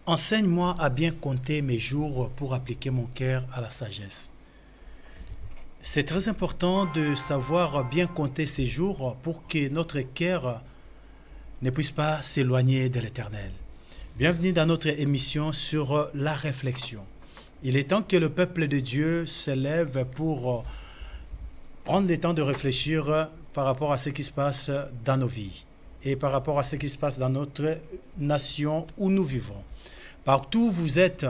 Enseigne-moi à bien compter mes jours pour appliquer mon cœur à la sagesse. C'est très important de savoir bien compter ces jours pour que notre cœur ne puisse pas s'éloigner de l'Éternel. Bienvenue dans notre émission sur la réflexion. Il est temps que le peuple de Dieu s'élève pour prendre le temps de réfléchir par rapport à ce qui se passe dans nos vies et par rapport à ce qui se passe dans notre nation où nous vivons. Partout où vous êtes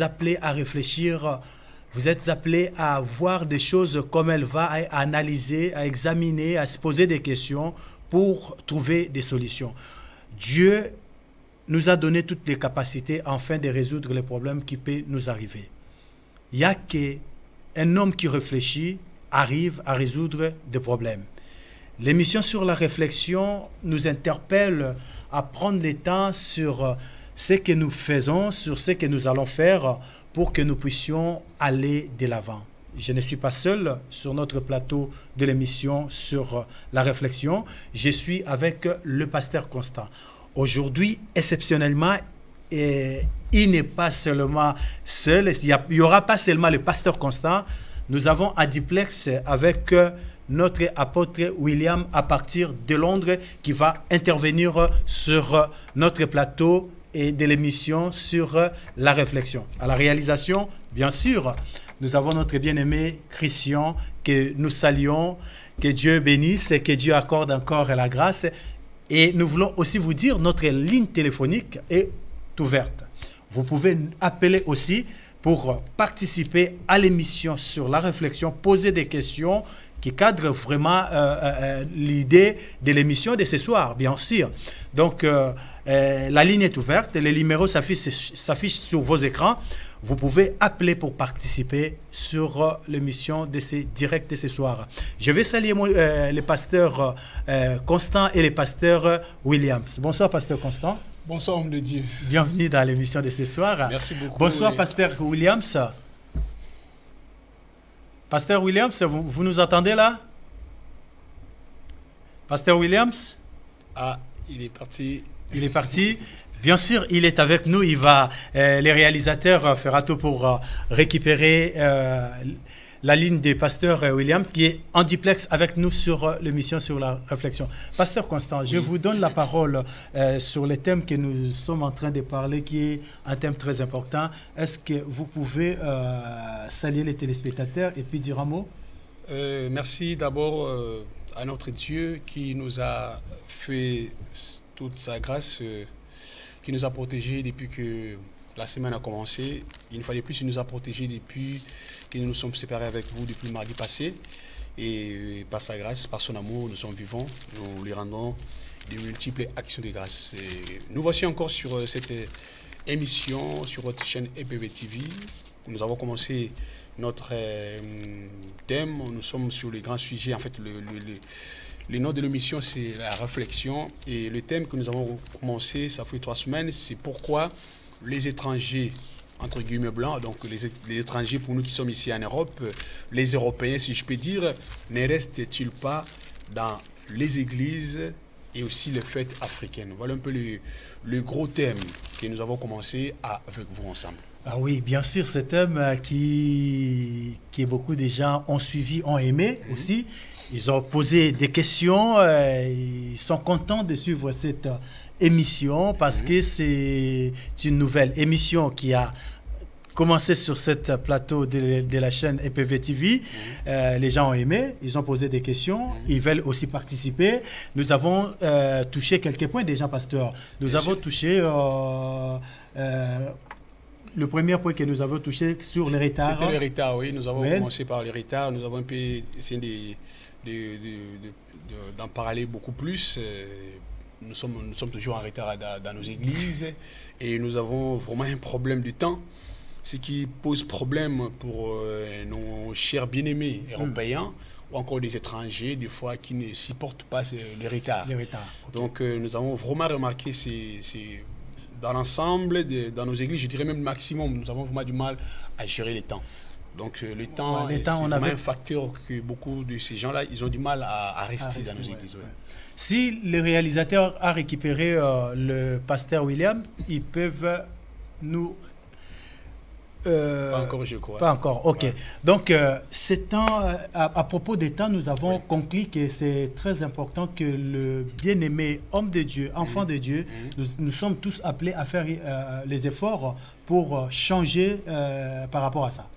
appelés à réfléchir, vous êtes appelés à voir des choses comme elles vont, à analyser, à examiner, à se poser des questions pour trouver des solutions. Dieu nous a donné toutes les capacités afin de résoudre les problèmes qui peuvent nous arriver. Il n'y a qu'un homme qui réfléchit arrive à résoudre des problèmes. L'émission sur la réflexion nous interpelle à prendre le temps sur ce que nous faisons, sur ce que nous allons faire pour que nous puissions aller de l'avant. Je ne suis pas seul sur notre plateau de l'émission sur la réflexion. Je suis avec le pasteur Constant. Aujourd'hui, exceptionnellement, il n'est pas seulement seul, il n'y aura pas seulement le pasteur Constant. Nous avons un duplex avec notre apôtre William à partir de Londres qui va intervenir sur notre plateau et de l'émission sur la réflexion. À la réalisation, bien sûr, nous avons notre bien-aimé Christian que nous saluons, que Dieu bénisse et que Dieu accorde encore la grâce. Et nous voulons aussi vous dire, notre ligne téléphonique est ouverte. Vous pouvez appeler aussi pour participer à l'émission sur la réflexion, poser des questions qui cadrent vraiment l'idée de l'émission de ce soir, bien sûr. Donc, la ligne est ouverte, les numéros s'affichent sur vos écrans. Vous pouvez appeler pour participer sur l'émission de ce direct de ce soir. Je vais saluer les pasteurs Constant et les pasteurs Williams. Bonsoir, pasteur Constant. Bonsoir, homme de Dieu. Bienvenue dans l'émission de ce soir. Merci beaucoup. Bonsoir, pasteur Williams. Pasteur Williams, vous nous entendez là? Pasteur Williams? Ah, il est parti. Il est parti. Bien sûr, il est avec nous. Il va, les réalisateurs fera tout pour récupérer la ligne des pasteurs Williams qui est en duplex avec nous sur l'émission sur la réflexion. Pasteur Constant, je vous donne la parole sur le thème que nous sommes en train de parler, qui est un thème très important. Est-ce que vous pouvez saluer les téléspectateurs et puis dire un mot? Merci d'abord à notre Dieu qui nous a fait toute sa grâce, qui nous a protégés depuis que la semaine a commencé. Il ne fallait plus, il nous a protégés depuis que nous nous sommes séparés avec vous depuis mardi passé. Et par sa grâce, par son amour, nous sommes vivants. Nous lui rendons de multiples actions de grâce. Et nous voici encore sur cette émission, sur votre chaîne EPV TV. Nous avons commencé notre thème. Nous sommes sur les grands sujets. En fait, le nom de l'émission, c'est la réflexion. Et le thème que nous avons commencé, ça fait 3 semaines, c'est pourquoi les étrangers, entre guillemets blancs, donc les étrangers pour nous qui sommes ici en Europe, les Européens, si je peux dire, ne restent-ils pas dans les églises et aussi les fêtes africaines? Voilà un peu le gros thème que nous avons commencé avec vous ensemble. Ah oui, bien sûr, ce thème qui beaucoup de gens ont suivi, ont aimé aussi. Ils ont posé des questions, ils sont contents de suivre cette émission parce que c'est une nouvelle émission qui a commencé sur cette plateau de la chaîne EPV TV. Les gens ont aimé, ils ont posé des questions, ils veulent aussi participer. Nous avons touché quelques points déjà, pasteur. Nous avons touché le premier point que nous avons touché sur les retards. C'était les retards, oui. Nous avons commencé par les retards. Nous avons un peu essayé d'en parler beaucoup plus. Nous sommes toujours en retard dans nos églises et nous avons vraiment un problème de temps, ce qui pose problème pour nos chers bien-aimés européens ou encore des étrangers, des fois, qui ne supportent pas les retards. Les retards. Okay. Donc, nous avons vraiment remarqué dans l'ensemble, dans nos églises, je dirais même maximum, nous avons vraiment du mal à gérer les temps. Donc le temps, Ouais, c'est vraiment un facteur que beaucoup de ces gens-là, ils ont du mal à rester dans nos églises. Ouais. Si le réalisateur a récupéré le pasteur William, ils peuvent nous... Pas encore, je crois. Pas encore, ok. Ouais. Donc, à propos des temps, nous avons conclu que c'est très important que le bien-aimé homme de Dieu, enfant de Dieu, nous sommes tous appelés à faire les efforts pour changer par rapport à ça.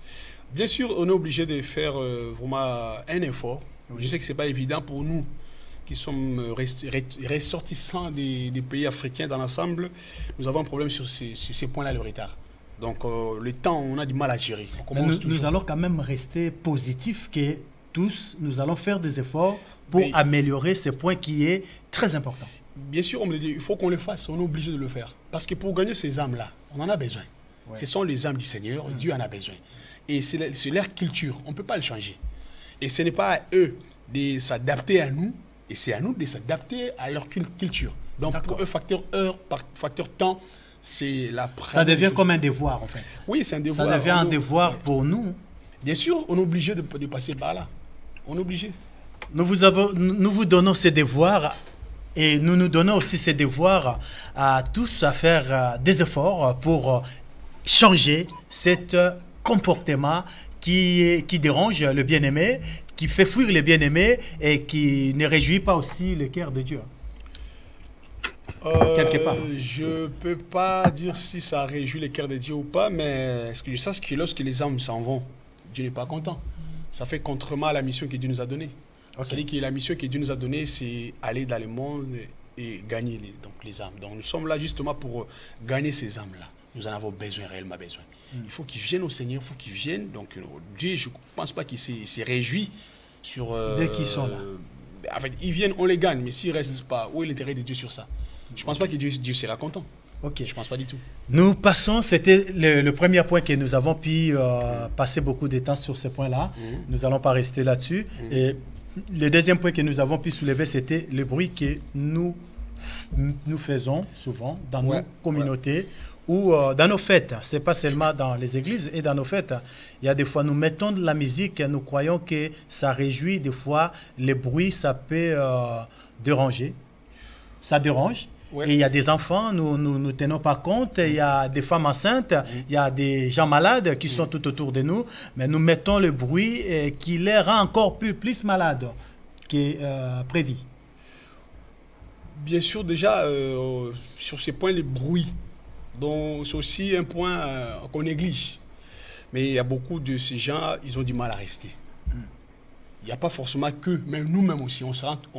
Bien sûr, on est obligé de faire vraiment un effort. Oui. Je sais que ce n'est pas évident pour nous qui sommes ressortissants des pays africains dans l'ensemble. Nous avons un problème sur ces points-là, le retard. Donc, le temps, on a du mal à gérer. Nous allons quand même rester positifs que tous, nous allons faire des efforts pour améliorer ce point qui est très important. Bien sûr, on me le dit, il faut qu'on le fasse, on est obligé de le faire. Parce que pour gagner ces âmes-là, on en a besoin. Ouais. Ce sont les âmes du Seigneur, Dieu en a besoin. Et c'est leur culture, on ne peut pas le changer. Et ce n'est pas à eux de s'adapter à nous, et c'est à nous de s'adapter à leur culture. Donc, pour eux, facteur heure par facteur temps, c'est la ça devient comme un devoir, en fait. Oui, c'est un devoir. Ça devient un devoir pour nous. Bien sûr, on est obligé de passer par là. On est obligé. Nous vous donnons ces devoirs et nous nous donnons aussi ces devoirs à tous à faire des efforts pour changer cet comportement qui dérange le bien-aimé, qui fait fuir le bien-aimé et qui ne réjouit pas aussi le cœur de Dieu. Quelque part. Je ne peux pas dire si ça réjouit le cœur de Dieu ou pas, mais ce que je sais, c'est que lorsque les âmes s'en vont, Dieu n'est pas content. Ça fait contrement à la mission que Dieu nous a donnée. Okay. C'est-à-dire que la mission que Dieu nous a donnée, c'est aller dans le monde et gagner les âmes. Donc nous sommes là justement pour gagner ces âmes-là. Nous en avons besoin, réellement besoin. Il faut qu'ils viennent au Seigneur, il faut qu'ils viennent. Donc Dieu, je ne pense pas qu'il s'est réjoui sur... Dès qu'ils sont là. En fait, ils viennent, on les gagne, mais s'ils ne restent pas, où est l'intérêt de Dieu sur ça? Je ne pense pas que Dieu sera content. Okay. Je ne pense pas du tout. Nous passons, c'était le premier point que nous avons pu passer beaucoup de temps sur ce point-là. Nous n'allons pas rester là-dessus. Et le deuxième point que nous avons pu soulever, c'était le bruit que nous faisons souvent dans nos communautés ou dans nos fêtes. Ce n'est pas seulement dans les églises et dans nos fêtes. Il y a des fois, nous mettons de la musique et nous croyons que ça réjouit. Des fois, le bruit, ça peut déranger. Ça dérange. Ouais. Et il y a des enfants, nous ne tenons pas compte, il y a des femmes enceintes, il y a des gens malades qui sont tout autour de nous, mais nous mettons le bruit qui les rend encore plus malades que prévu. Bien sûr, déjà, sur ces points, les bruits, c'est aussi un point qu'on néglige. Mais il y a beaucoup de ces gens, ils ont du mal à rester. Il n'y a pas forcément que, même nous-mêmes aussi, on ne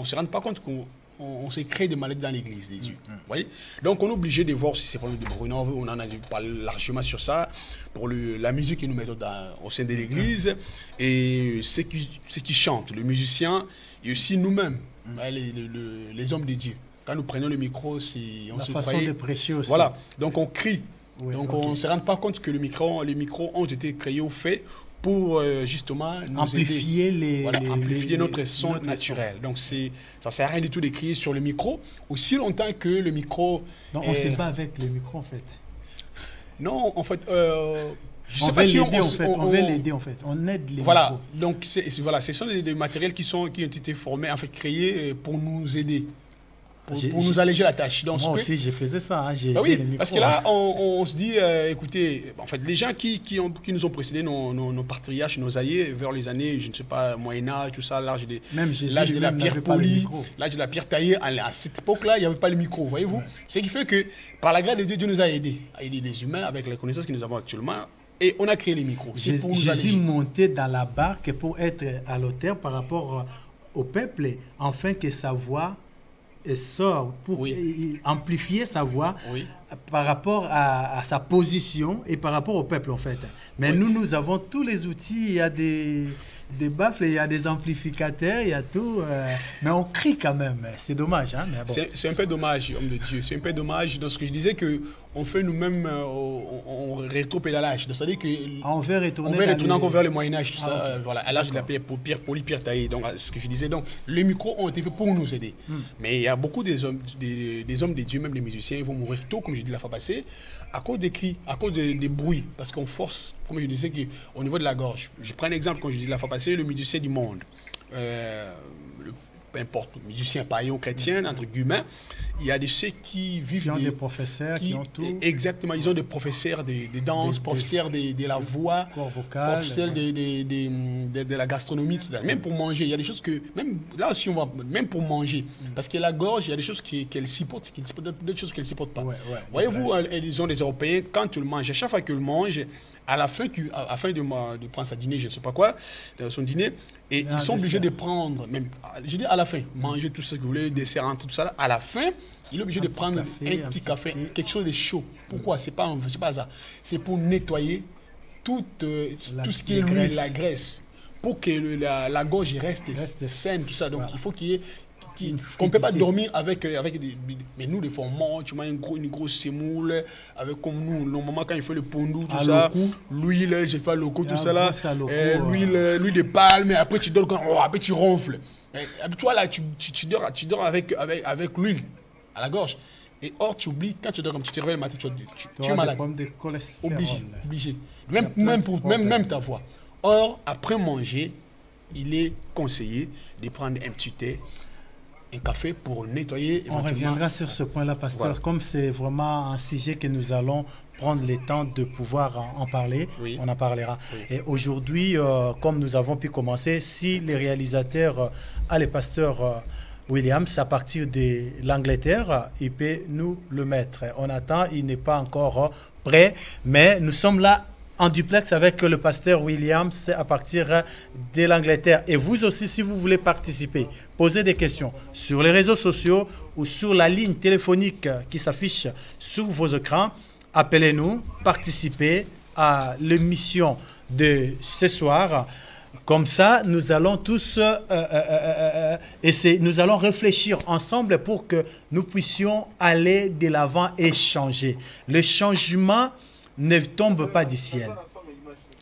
se rend pas compte qu'on s'est créé des maladies dans l'église des dieux. Voyez. Donc on est obligé de voir si ces problèmes de bruit. On en a parlé largement sur ça, pour la musique que nous mettons au sein de l'église, et ceux qui chantent, le musicien, et aussi nous-mêmes, les hommes de Dieu. Quand nous prenons le micro, on se façon de prêcher aussi. Voilà, donc on crie. Oui, donc on ne se rend pas compte que les micros ont été créés au fait pour justement nous amplifier aider. Amplifier notre son naturel. Donc ça ne sert à rien du tout de crier sur le micro aussi longtemps que le micro... Donc on ne sait pas avec le micro en fait. Non, en fait... je sais pas si on veut l'aider en fait. On aide les voilà. micros. Donc ce sont des matériels qui ont été formés, en fait créés pour nous aider. Pour nous alléger la tâche. Donc, moi aussi, je faisais ça. Hein, oui, parce que là, on se dit, écoutez, en fait, les gens qui nous ont précédés, nos patriarches, nos aïeux, vers les années, je ne sais pas, Moyen-Âge, tout ça, l'âge de la pierre polie, l'âge de la pierre taillée, à cette époque-là, il n'y avait pas le micro, voyez-vous. Ce qui fait que, par la grâce de Dieu, Dieu nous a aidés, à aider les humains avec les connaissances que nous avons actuellement. Et on a créé les micros. Jésus montait dans la barque pour être à l'auteur par rapport au peuple, afin que sa voix sort pour amplifier sa voix par rapport à sa position et par rapport au peuple en fait. Mais nous avons tous les outils, il y a des baffles, il y a des amplificateurs, il y a tout, mais on crie quand même, c'est dommage. Hein, bon. C'est un peu dommage, homme de Dieu, c'est un peu dommage dans ce que je disais, on fait nous-mêmes on rétro-pédalage. C'est-à-dire que on veut retourner encore vers le Moyen-Âge, tout ça, okay. voilà, à l'âge de la pierre polie, pierre taillée. Donc, ce que je disais, donc, les micros ont été faits pour nous aider. Mais il y a beaucoup des hommes de Dieu, même les musiciens, ils vont mourir tôt, comme je dis la fois passée, à cause des cris, à cause des bruits, parce qu'on force, comme je disais, au niveau de la gorge. Je prends un exemple, comme je disais la fois passée, le musicien du monde. Peu importe, musiciens païens, chrétiens, entre guillemets, il y a de ceux qui vivent... Qui ont des professeurs, qui ont tout. Exactement, ils ont des professeurs de danse, professeurs de la voix, professeurs de la gastronomie, etc. Même pour manger, il y a des choses que... Même là aussi, on va... Même pour manger, parce que la gorge, il y a des choses qu'elle supporte, d'autres choses qu'elle ne supporte pas. Voyez-vous, ils ont des Européens, quand tu le manges, à chaque fois qu'ils le mangent, à la fin, afin de prendre sa dîner, je ne sais pas quoi, son dîner, et ils sont obligés de prendre, même, je dis à la fin, manger tout ce que vous voulez, dessert, tout ça, à la fin, il est obligé de prendre un petit café, quelque chose de chaud. Pourquoi? C'est pas ça. C'est pour nettoyer tout ce qui est l'huile, la graisse, pour que la gorge reste saine, tout ça. Donc il faut qu'il y ait... qu'on ne peut pas dormir avec des... Mais nous, des fois, on mange, tu manges une grosse semoule, avec comme nous, le moment quand il fait le pondou, tout ça, l'huile, j'ai fait le coup, tout ça là, l'huile de palme, et après tu dors, après tu ronfles. Tu vois là, tu dors avec l'huile à la gorge. Et or, tu oublies, quand tu dors comme tu te réveilles le matin, tu es malade. Obligé. Même ta voix. Or, après manger, il est conseillé de prendre un petit thé, un café pour nettoyer. On reviendra sur ce point-là, pasteur. Voilà. Comme c'est vraiment un sujet que nous allons prendre le temps de pouvoir en parler, on en parlera. Et aujourd'hui, comme nous avons pu commencer, si les réalisateurs a le pasteur Williams à partir de l'Angleterre, il peut nous le mettre. On attend, il n'est pas encore prêt, mais nous sommes là en duplex avec le pasteur Williams à partir de l'Angleterre. Et vous aussi, si vous voulez participer, poser des questions sur les réseaux sociaux ou sur la ligne téléphonique qui s'affiche sur vos écrans, appelez-nous, participez à l'émission de ce soir. Comme ça, nous allons tous nous allons réfléchir ensemble pour que nous puissions aller de l'avant et changer. Le changement ne tombe pas du ciel.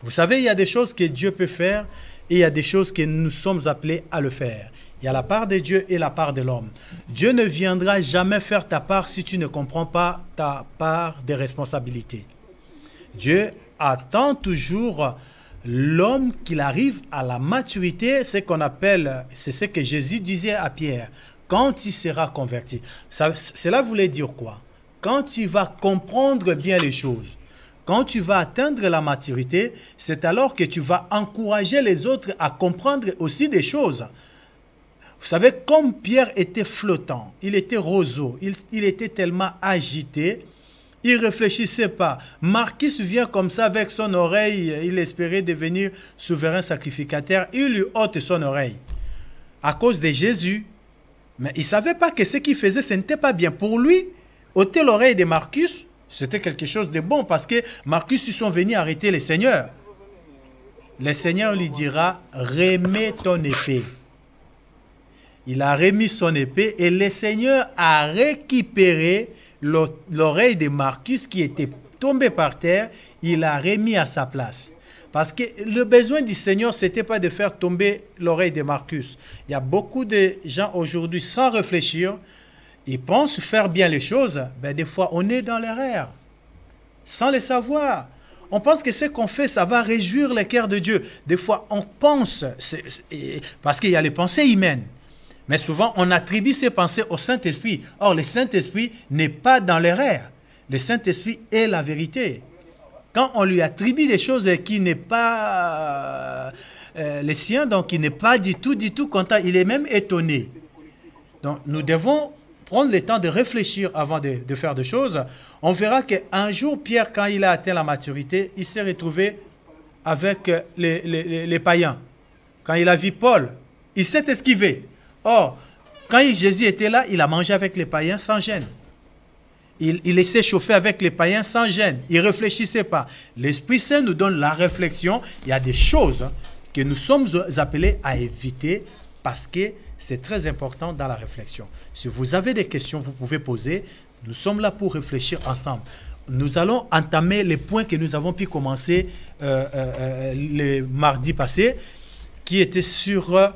Vous savez, il y a des choses que Dieu peut faire et il y a des choses que nous sommes appelés à le faire. Il y a la part de Dieu et la part de l'homme. Dieu ne viendra jamais faire ta part si tu ne comprends pas ta part de responsabilité. Dieu attend toujours l'homme qu'il arrive à la maturité, c'est ce que Jésus disait à Pierre, quand il sera converti. Cela voulait dire quoi? Quand tu vas comprendre bien les choses, quand tu vas atteindre la maturité, c'est alors que tu vas encourager les autres à comprendre aussi des choses. Vous savez, comme Pierre était flottant, il était roseau, il était tellement agité, il ne réfléchissait pas. Marcus vient comme ça avec son oreille, il espérait devenir souverain sacrificateur, il lui ôte son oreille à cause de Jésus. Mais il ne savait pas que ce qu'il faisait, ce n'était pas bien. Pour lui, ôter l'oreille de Marcus, c'était quelque chose de bon parce que Marcus, ils sont venus arrêter le Seigneur. Le Seigneur lui dira, remets ton épée. Il a remis son épée et le Seigneur a récupéré l'oreille de Marcus qui était tombée par terre. Il l'a remis à sa place. Parce que le besoin du Seigneur, ce n'était pas de faire tomber l'oreille de Marcus. Il y a beaucoup de gens aujourd'hui, sans réfléchir, ils pensent faire bien les choses, ben des fois on est dans l'erreur, sans le savoir. On pense que ce qu'on fait, ça va réjouir le cœur de Dieu. Des fois on pense, parce qu'il y a les pensées humaines, mais souvent on attribue ces pensées au Saint-Esprit. Or le Saint-Esprit n'est pas dans l'erreur. Le Saint-Esprit est la vérité. Quand on lui attribue des choses qui n'est pas les siens, donc il n'est pas du tout content, il est même étonné. Donc nous devons prendre le temps de réfléchir avant de faire des choses. On verra qu'un jour, Pierre, quand il a atteint la maturité, il s'est retrouvé avec les païens. Quand il a vu Paul, il s'est esquivé. Or, quand Jésus était là, il a mangé avec les païens sans gêne. Il s'est chauffé avec les païens sans gêne. Il ne réfléchissait pas. L'Esprit Saint nous donne la réflexion. Il y a des choses que nous sommes appelés à éviter parce que c'est très important dans la réflexion. Si vous avez des questions, vous pouvez poser. Nous sommes là pour réfléchir ensemble. nous allons entamer les points que nous avons pu commencer le mardi passé, qui étaient sur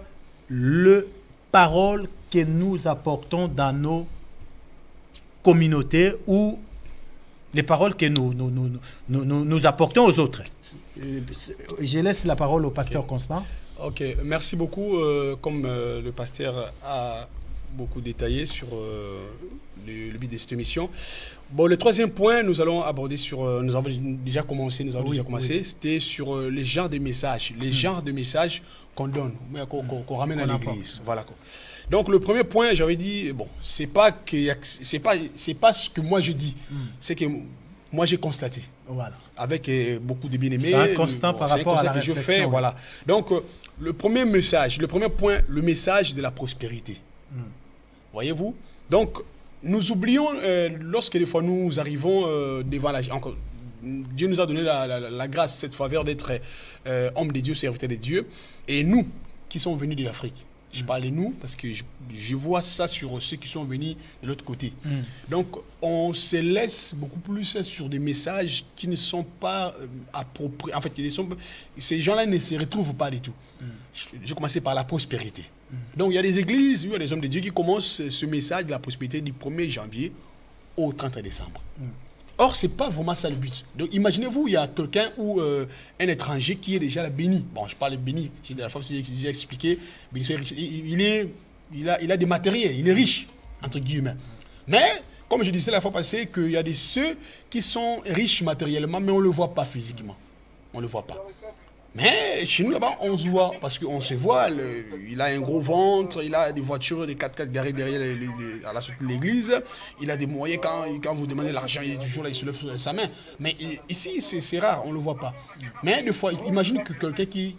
le parole que nous apportons dans nos communautés ou les paroles que nous apportons aux autres. Je laisse la parole au pasteur Constant. Ok, merci beaucoup. Comme le pasteur a beaucoup détaillé sur le but de cette émission. Bon, le troisième point, nous allons aborder sur... nous avons déjà commencé, c'était sur les genres de messages. Les genres de messages qu'on donne, qu'on ramène à l'église. Voilà. Donc, le premier point, j'avais dit, bon, c'est pas ce que moi je dis, c'est que moi j'ai constaté. Voilà. Avec beaucoup de bien-aimés. C'est un constant par rapport à la réflexion. Je fais, voilà. Donc, le premier message, le premier point, le message de la prospérité. Voyez-vous? Donc, nous oublions, lorsque des fois nous arrivons devant la... Encore, Dieu nous a donné la grâce, cette faveur d'être homme de Dieu, serviteur de Dieu. Et nous, qui sommes venus de l'Afrique, je parle de nous parce que je vois ça sur ceux qui sont venus de l'autre côté. Donc, on se laisse beaucoup plus sur des messages qui ne sont pas appropriés. En fait, ces gens-là ne se retrouvent pas du tout. Je commençais par la prospérité. Donc, il y a des églises, il y a des hommes de Dieu qui commencent ce message de la prospérité du 1er janvier au 31 décembre. Or, ce n'est pas vraiment ça le but. Donc, imaginez-vous, il y a quelqu'un ou un étranger qui est déjà béni. Bon, je parle de béni, la fois que j'ai déjà expliqué. Il a des matériels, il est riche, entre guillemets. Mais, comme je disais la fois passée, qu'il y a ceux qui sont riches matériellement, mais on ne le voit pas physiquement. On ne le voit pas. Mais chez nous, là-bas, on se voit, parce qu'on se voit, il a un gros ventre, il a des voitures, des 4x4 garées derrière à la sortie de l'église, il a des moyens, quand vous demandez l'argent, il est toujours là, il se lève sur sa main. Mais ici, c'est rare, on ne le voit pas. Mais des fois, imagine que quelqu'un qui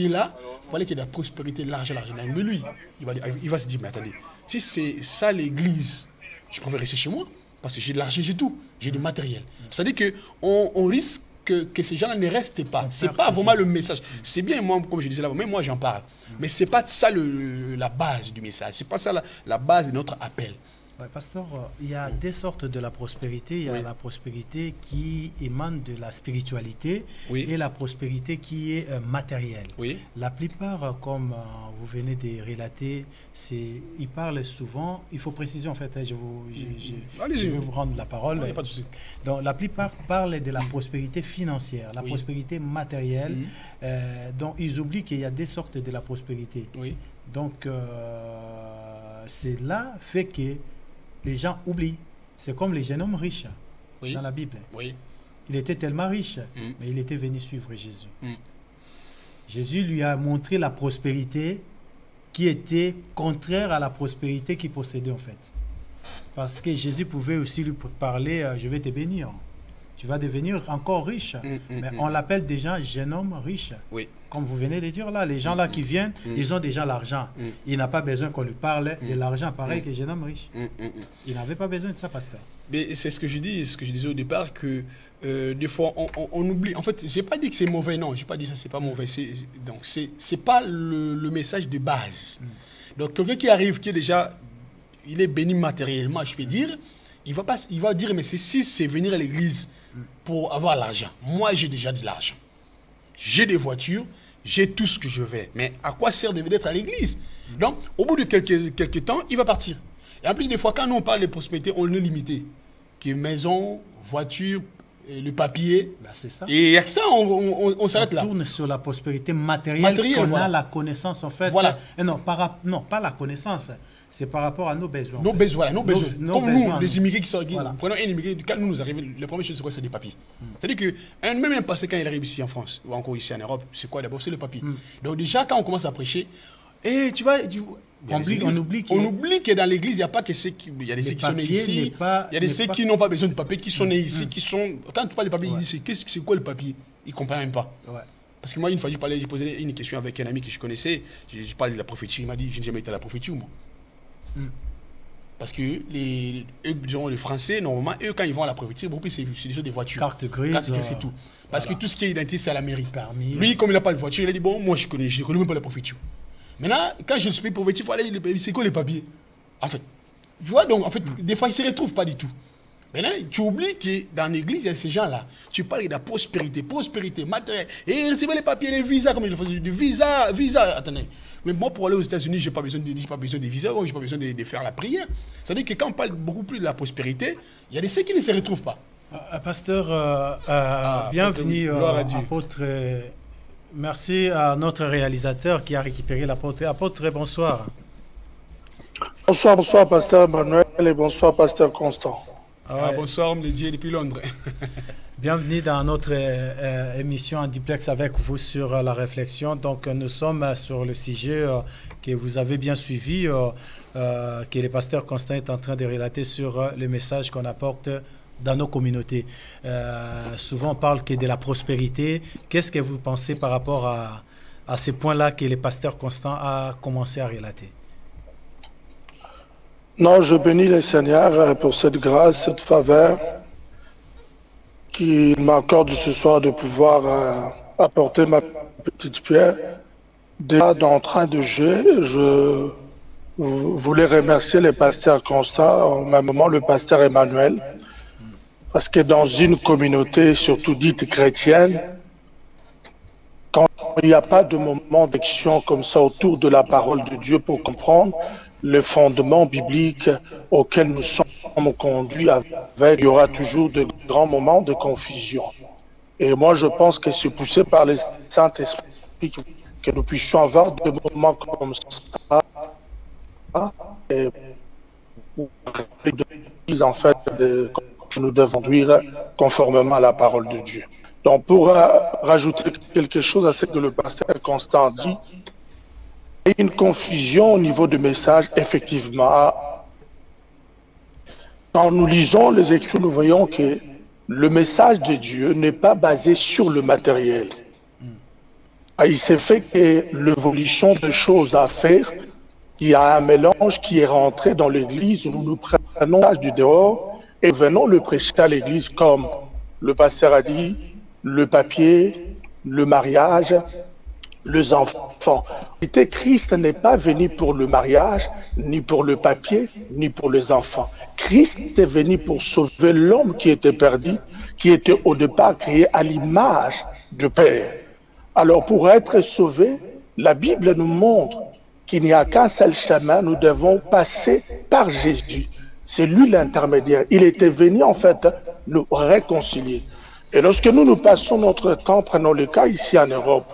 est là, il fallait qu'il y ait de la prospérité, de l'argent, mais lui, il va se dire, mais attendez, si c'est ça l'église, je préfère rester chez moi, parce que j'ai de l'argent, j'ai tout, j'ai du matériel. C'est-à-dire qu'on risque que ces gens-là ne restent pas. Ce n'est pas vraiment le message. C'est bien, moi, comme je disais là, même moi j'en parle. Mais ce n'est pas ça la base du message. Ce n'est pas ça la base de notre appel. Ouais, pasteur, il y a des sortes de la prospérité. Il y a la prospérité qui émane de la spiritualité et la prospérité qui est matérielle. La plupart, comme vous venez de relater, ils parlent souvent, il faut préciser en fait, je vais vous rendre la parole. Non, pas de souci. Donc, la plupart parlent de la prospérité financière, la prospérité matérielle. Donc ils oublient qu'il y a des sortes de la prospérité. Donc cela fait que les gens oublient. C'est comme les jeunes hommes riches dans la Bible. Il était tellement riche, mais il était venu suivre Jésus. Jésus lui a montré la prospérité qui était contraire à la prospérité qu'il possédait en fait. Parce que Jésus pouvait aussi lui parler, je vais te bénir. Tu vas devenir encore riche. Mais on l'appelle déjà jeune homme riche. Comme vous venez de dire là, les gens là qui viennent, ils ont déjà l'argent. Il n'a pas besoin qu'on lui parle de l'argent, pareil que jeune homme riche. Il n'avait pas besoin de ça, pasteur. Mais c'est ce que je dis, ce que je disais au départ, que des fois on oublie. En fait, je n'ai pas dit que c'est mauvais, non, je n'ai pas dit ça, c'est pas mauvais. Donc, c'est pas le message de base. Donc, quelqu'un qui arrive, qui est déjà, il est béni matériellement, je peux dire, il va dire, mais c'est venir à l'église pour avoir l'argent. Moi, j'ai déjà de l'argent. J'ai des voitures, j'ai tout ce que je veux. Mais à quoi sert d'être à l'église? Donc, au bout de quelques temps, il va partir. Et en plus, des fois, quand nous on parle de prospérité, on est limité. Que maison, voiture, le papier. C'est ça. Et avec ça, on s'arrête là. On tourne sur la prospérité matérielle qu'on a la connaissance, en fait. Voilà. Non, pas la connaissance. C'est par rapport à nos besoins. Nos besoins, nos besoins. Comme nous, les immigrés qui sont... Voilà. Prenons un immigré, quand nous arrivons, la première chose, c'est quoi? C'est des papiers. C'est-à-dire que même un passé, quand il arrive ici en France, ou encore ici en Europe, c'est quoi d'abord? C'est le papier. Donc déjà, quand on commence à prêcher, tu vois... On oublie que dans l'église, il n'y a pas que ceux qui... Il y a des ceux qui sont nés ici, il y a des ceux qui n'ont pas besoin de papier, qui sont nés ici, qui sont... Quand tu parles de papier, ils disent, c'est quoi le papier? Ils ne comprennent même pas. Parce que moi, une fois, j'ai posé une question avec un ami que je connaissais, je parlais de la prophétie, il m'a dit, je n'ai jamais été à la prophétie, moi. Parce que les Français, normalement, eux, quand ils vont à la prophétie, c'est des voitures. Carte grise, c'est tout. Parce que tout ce qui est identité, c'est à la mairie. Lui, comme il n'a pas de voiture, il a dit, bon, moi, je ne connais même pas la prophétie. Maintenant, quand je suis prophétique, il faut aller, c'est quoi les papiers? En fait, tu vois, donc, en fait, des fois, ils ne se retrouvent pas du tout. Maintenant, tu oublies que dans l'église, il y a ces gens-là. Tu parles de la prospérité, prospérité, matériel. Et recevez les papiers, les visas, comme il faut dire. Visa. Attendez. Mais moi, pour aller aux États-Unis, je n'ai pas besoin de visa, je n'ai pas besoin de faire la prière. C'est-à-dire que quand on parle beaucoup plus de la prospérité, il y a des ceux qui ne se retrouvent pas. Pasteur, bienvenue, apôtre. Merci à notre réalisateur qui a récupéré l'apôtre. Apôtre, bonsoir. Bonsoir, pasteur Emmanuel, et bonsoir, pasteur Constant. Bonsoir, homme de Dieu, depuis Londres. Bienvenue dans notre émission en duplex avec vous sur la réflexion. Donc, nous sommes sur le sujet que vous avez bien suivi, que le pasteur Constant est en train de relater sur le message qu'on apporte dans nos communautés. Souvent, on parle que de la prospérité. Qu'est-ce que vous pensez par rapport à ces points-là que le pasteur Constant a commencé à relater? Non, je bénis le Seigneur pour cette grâce, cette faveur qu'il m'accorde ce soir de pouvoir apporter ma petite pierre. Déjà d'entrain de jeu, je voulais remercier le pasteur Constant, au même moment le pasteur Emmanuel, parce que dans une communauté, surtout dite chrétienne, quand il n'y a pas de moment d'action comme ça autour de la parole de Dieu pour comprendre le fondement biblique auquel nous sommes conduits avec, il y aura toujours de grands moments de confusion. Et moi, je pense que c'est poussé par le Saint-Esprit que nous puissions avoir des moments comme ça, et en fait, que nous devons conduire conformément à la parole de Dieu. Donc, pour rajouter quelque chose à ce que le pasteur Constant dit, il y a une confusion au niveau du message, effectivement. Quand nous lisons les Écritures, nous voyons que le message de Dieu n'est pas basé sur le matériel. Il s'est fait que l'évolution de choses à faire, il y a un mélange qui est rentré dans l'Église où nous prenons l'âge du dehors et venons le prêcher à l'Église comme le pasteur a dit, le papier, le mariage, les enfants. Christ n'est pas venu pour le mariage, ni pour le papier, ni pour les enfants. Christ est venu pour sauver l'homme qui était perdu, qui était au départ créé à l'image du Père. Alors pour être sauvé, la Bible nous montre qu'il n'y a qu'un seul chemin, nous devons passer par Jésus. C'est lui l'intermédiaire. Il était venu en fait nous réconcilier. Et lorsque nous passons notre temps, prenons le cas ici en Europe,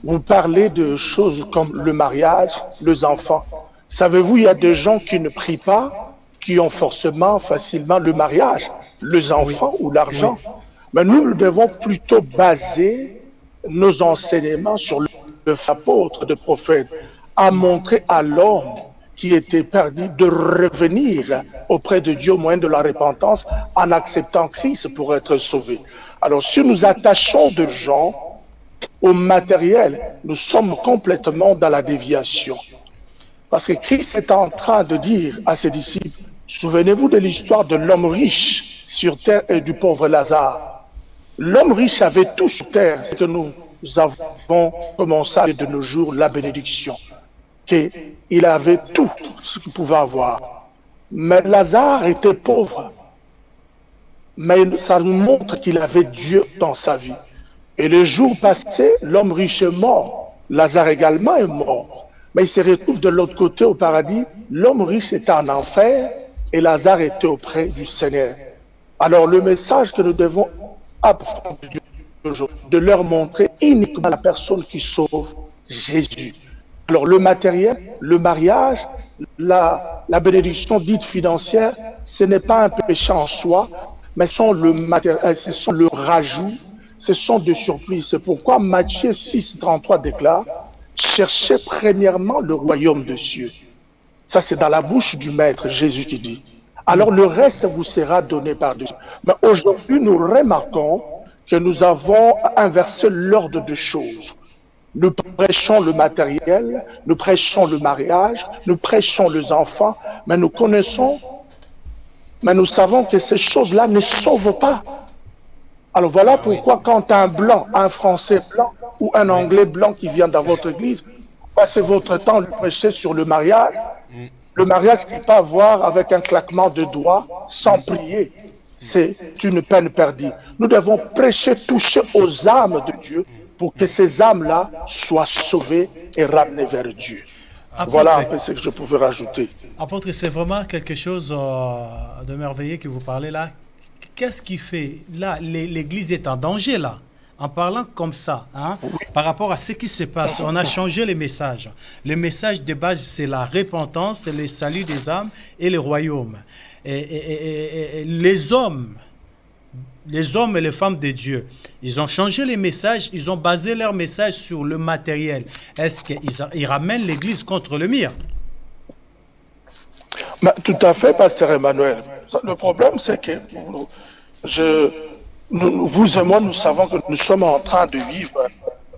vous parlez de choses comme le mariage, les enfants. Savez-vous, il y a des gens qui ne prient pas, qui ont facilement le mariage, les enfants ou l'argent. Oui. Mais nous devons plutôt baser nos enseignements sur l'apôtre, le prophète, à montrer à l'homme qui était perdu de revenir auprès de Dieu au moyen de la repentance en acceptant Christ pour être sauvé. Alors, si nous attachons des gens au matériel, nous sommes complètement dans la déviation. Parce que Christ est en train de dire à ses disciples, souvenez-vous de l'histoire de l'homme riche sur terre et du pauvre Lazare. L'homme riche avait tout sur terre, c'est que nous avons commencé à de nos jours la bénédiction. Il avait tout ce qu'il pouvait avoir. Mais Lazare était pauvre. Mais ça nous montre qu'il avait Dieu dans sa vie. Et le jour passé, l'homme riche est mort. Lazare également est mort. Mais il se retrouve de l'autre côté au paradis. L'homme riche était en enfer et Lazare était auprès du Seigneur. Alors le message que nous devons apprendre de leur montrer uniquement la personne qui sauve, Jésus. Alors le matériel, le mariage, la bénédiction dite financière, ce n'est pas un péché en soi, mais ce sont le rajout, ce sont des surprises. C'est pourquoi Matthieu 6, 33 déclare « Cherchez premièrement le royaume de Dieu ». Ça, c'est dans la bouche du Maître, Jésus qui dit. Alors le reste vous sera donné par Dieu. Mais aujourd'hui, nous remarquons que nous avons inversé l'ordre des choses. Nous prêchons le matériel, nous prêchons le mariage, nous prêchons les enfants, mais nous savons que ces choses-là ne sauvent pas. Alors voilà pourquoi quand un blanc, un français blanc ou un anglais blanc qui vient dans votre église, passez votre temps à lui prêcher sur le mariage qui peut avoir avec un claquement de doigts sans prier. c'est une peine perdue. Nous devons prêcher, toucher aux âmes de Dieu pour que ces âmes-là soient sauvées et ramenées vers Dieu. Apôtre, voilà un peu ce que je pouvais rajouter. Apôtre, c'est vraiment quelque chose de merveilleux que vous parlez là. Qu'est-ce qui fait, là, l'Église est en danger là, en parlant comme ça, hein, par rapport à ce qui se passe. On a changé les messages. Le message de base, c'est la repentance, c'est le salut des âmes et le royaume. Et les hommes et les femmes de Dieu, ils ont changé les messages, ils ont basé leur message sur le matériel. Est-ce qu'ils ramènent l'Église contre le mur? Tout à fait, Pasteur Emmanuel. Le problème, c'est que vous et moi, nous savons que nous sommes en train de vivre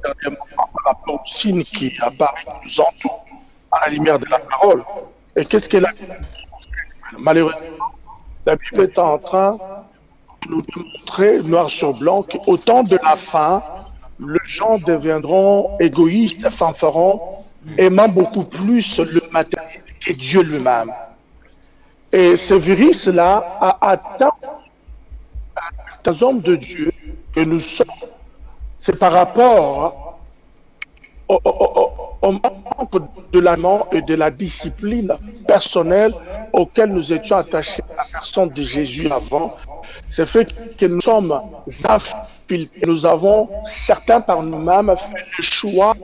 par rapport au signe qui apparaît, qui nous entoure à la lumière de la parole. Et qu'est-ce qu'elle a? Malheureusement, la Bible est en train de nous montrer, noir sur blanc, qu'au temps de la fin, les gens deviendront égoïstes, fanfarons, aimant beaucoup plus le matériel que Dieu lui-même. Et ce virus-là a atteint les hommes de Dieu que nous sommes. C'est par rapport au manque de l'amour et de la discipline personnelle auquel nous étions attachés à la personne de Jésus avant. C'est fait que nous sommes infiltrés. Nous avons, certains par nous-mêmes, fait le choix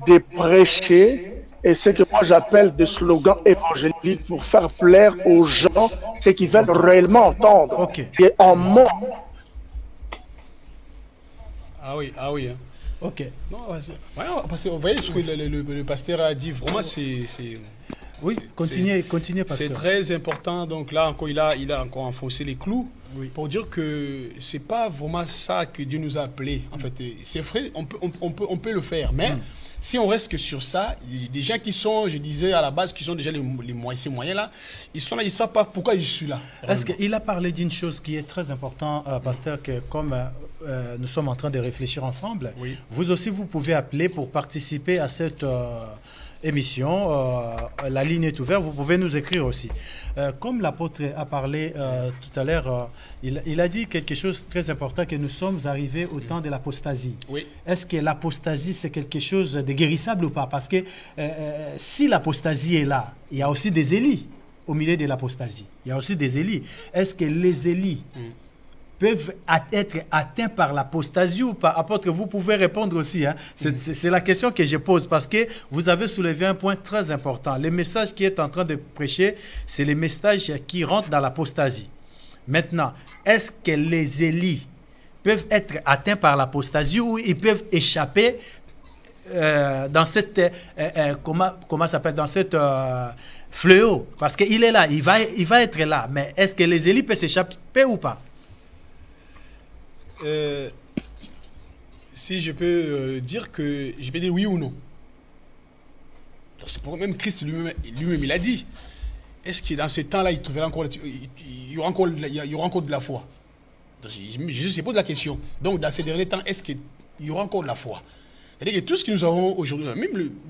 de prêcher. Et ce que moi j'appelle des slogans évangéliques pour faire plaire aux gens ce qu'ils veulent réellement entendre. Okay. Et en mot. Ah oui. Hein. Ok. Non, parce que vous voyez ce que le pasteur a dit, vraiment c'est... Oui, continuez, pasteur. C'est très important. Donc là encore, il a encore enfoncé les clous pour dire que c'est pas vraiment ça que Dieu nous a appelés. En fait, c'est vrai, on peut le faire, mais si on reste que sur ça, il y a des gens qui sont, je disais à la base, qui sont déjà ces moyens-là, ils sont là, ils ne savent pas pourquoi je suis là. Est-ce qu'il a parlé d'une chose qui est très importante, pasteur, que comme nous sommes en train de réfléchir ensemble, vous aussi, vous pouvez appeler pour participer à cette émission. La ligne est ouverte, vous pouvez nous écrire aussi. Comme l'apôtre a parlé tout à l'heure, il a dit quelque chose de très important, que nous sommes arrivés au temps de l'apostasie. Oui. Est-ce que l'apostasie, c'est quelque chose de guérissable ou pas? Parce que si l'apostasie est là, il y a aussi des Élis au milieu de l'apostasie. Il y a aussi des Élis. Est-ce que les Élis peuvent être atteints par l'apostasie ou pas? Apôtre, vous pouvez répondre aussi. Hein. C'est la question que je pose parce que vous avez soulevé un point très important. Le message qui est en train de prêcher, c'est le message qui rentre dans l'apostasie. Maintenant, est-ce que les Élis peuvent être atteints par l'apostasie ou ils peuvent échapper dans cette comment s'appelle, dans cette fléau? Parce qu'il est là, il va être là. Mais est-ce que les Élis peuvent s'échapper ou pas? Si je peux dire que je peux dire oui ou non. C'est pour même Christ lui-même il a dit. Est-ce que dans ce temps-là il y aura encore de la foi? Jésus se pose la question. Donc dans ces derniers temps, est-ce qu'il y aura encore de la foi? C'est-à-dire que tout ce que nous avons aujourd'hui,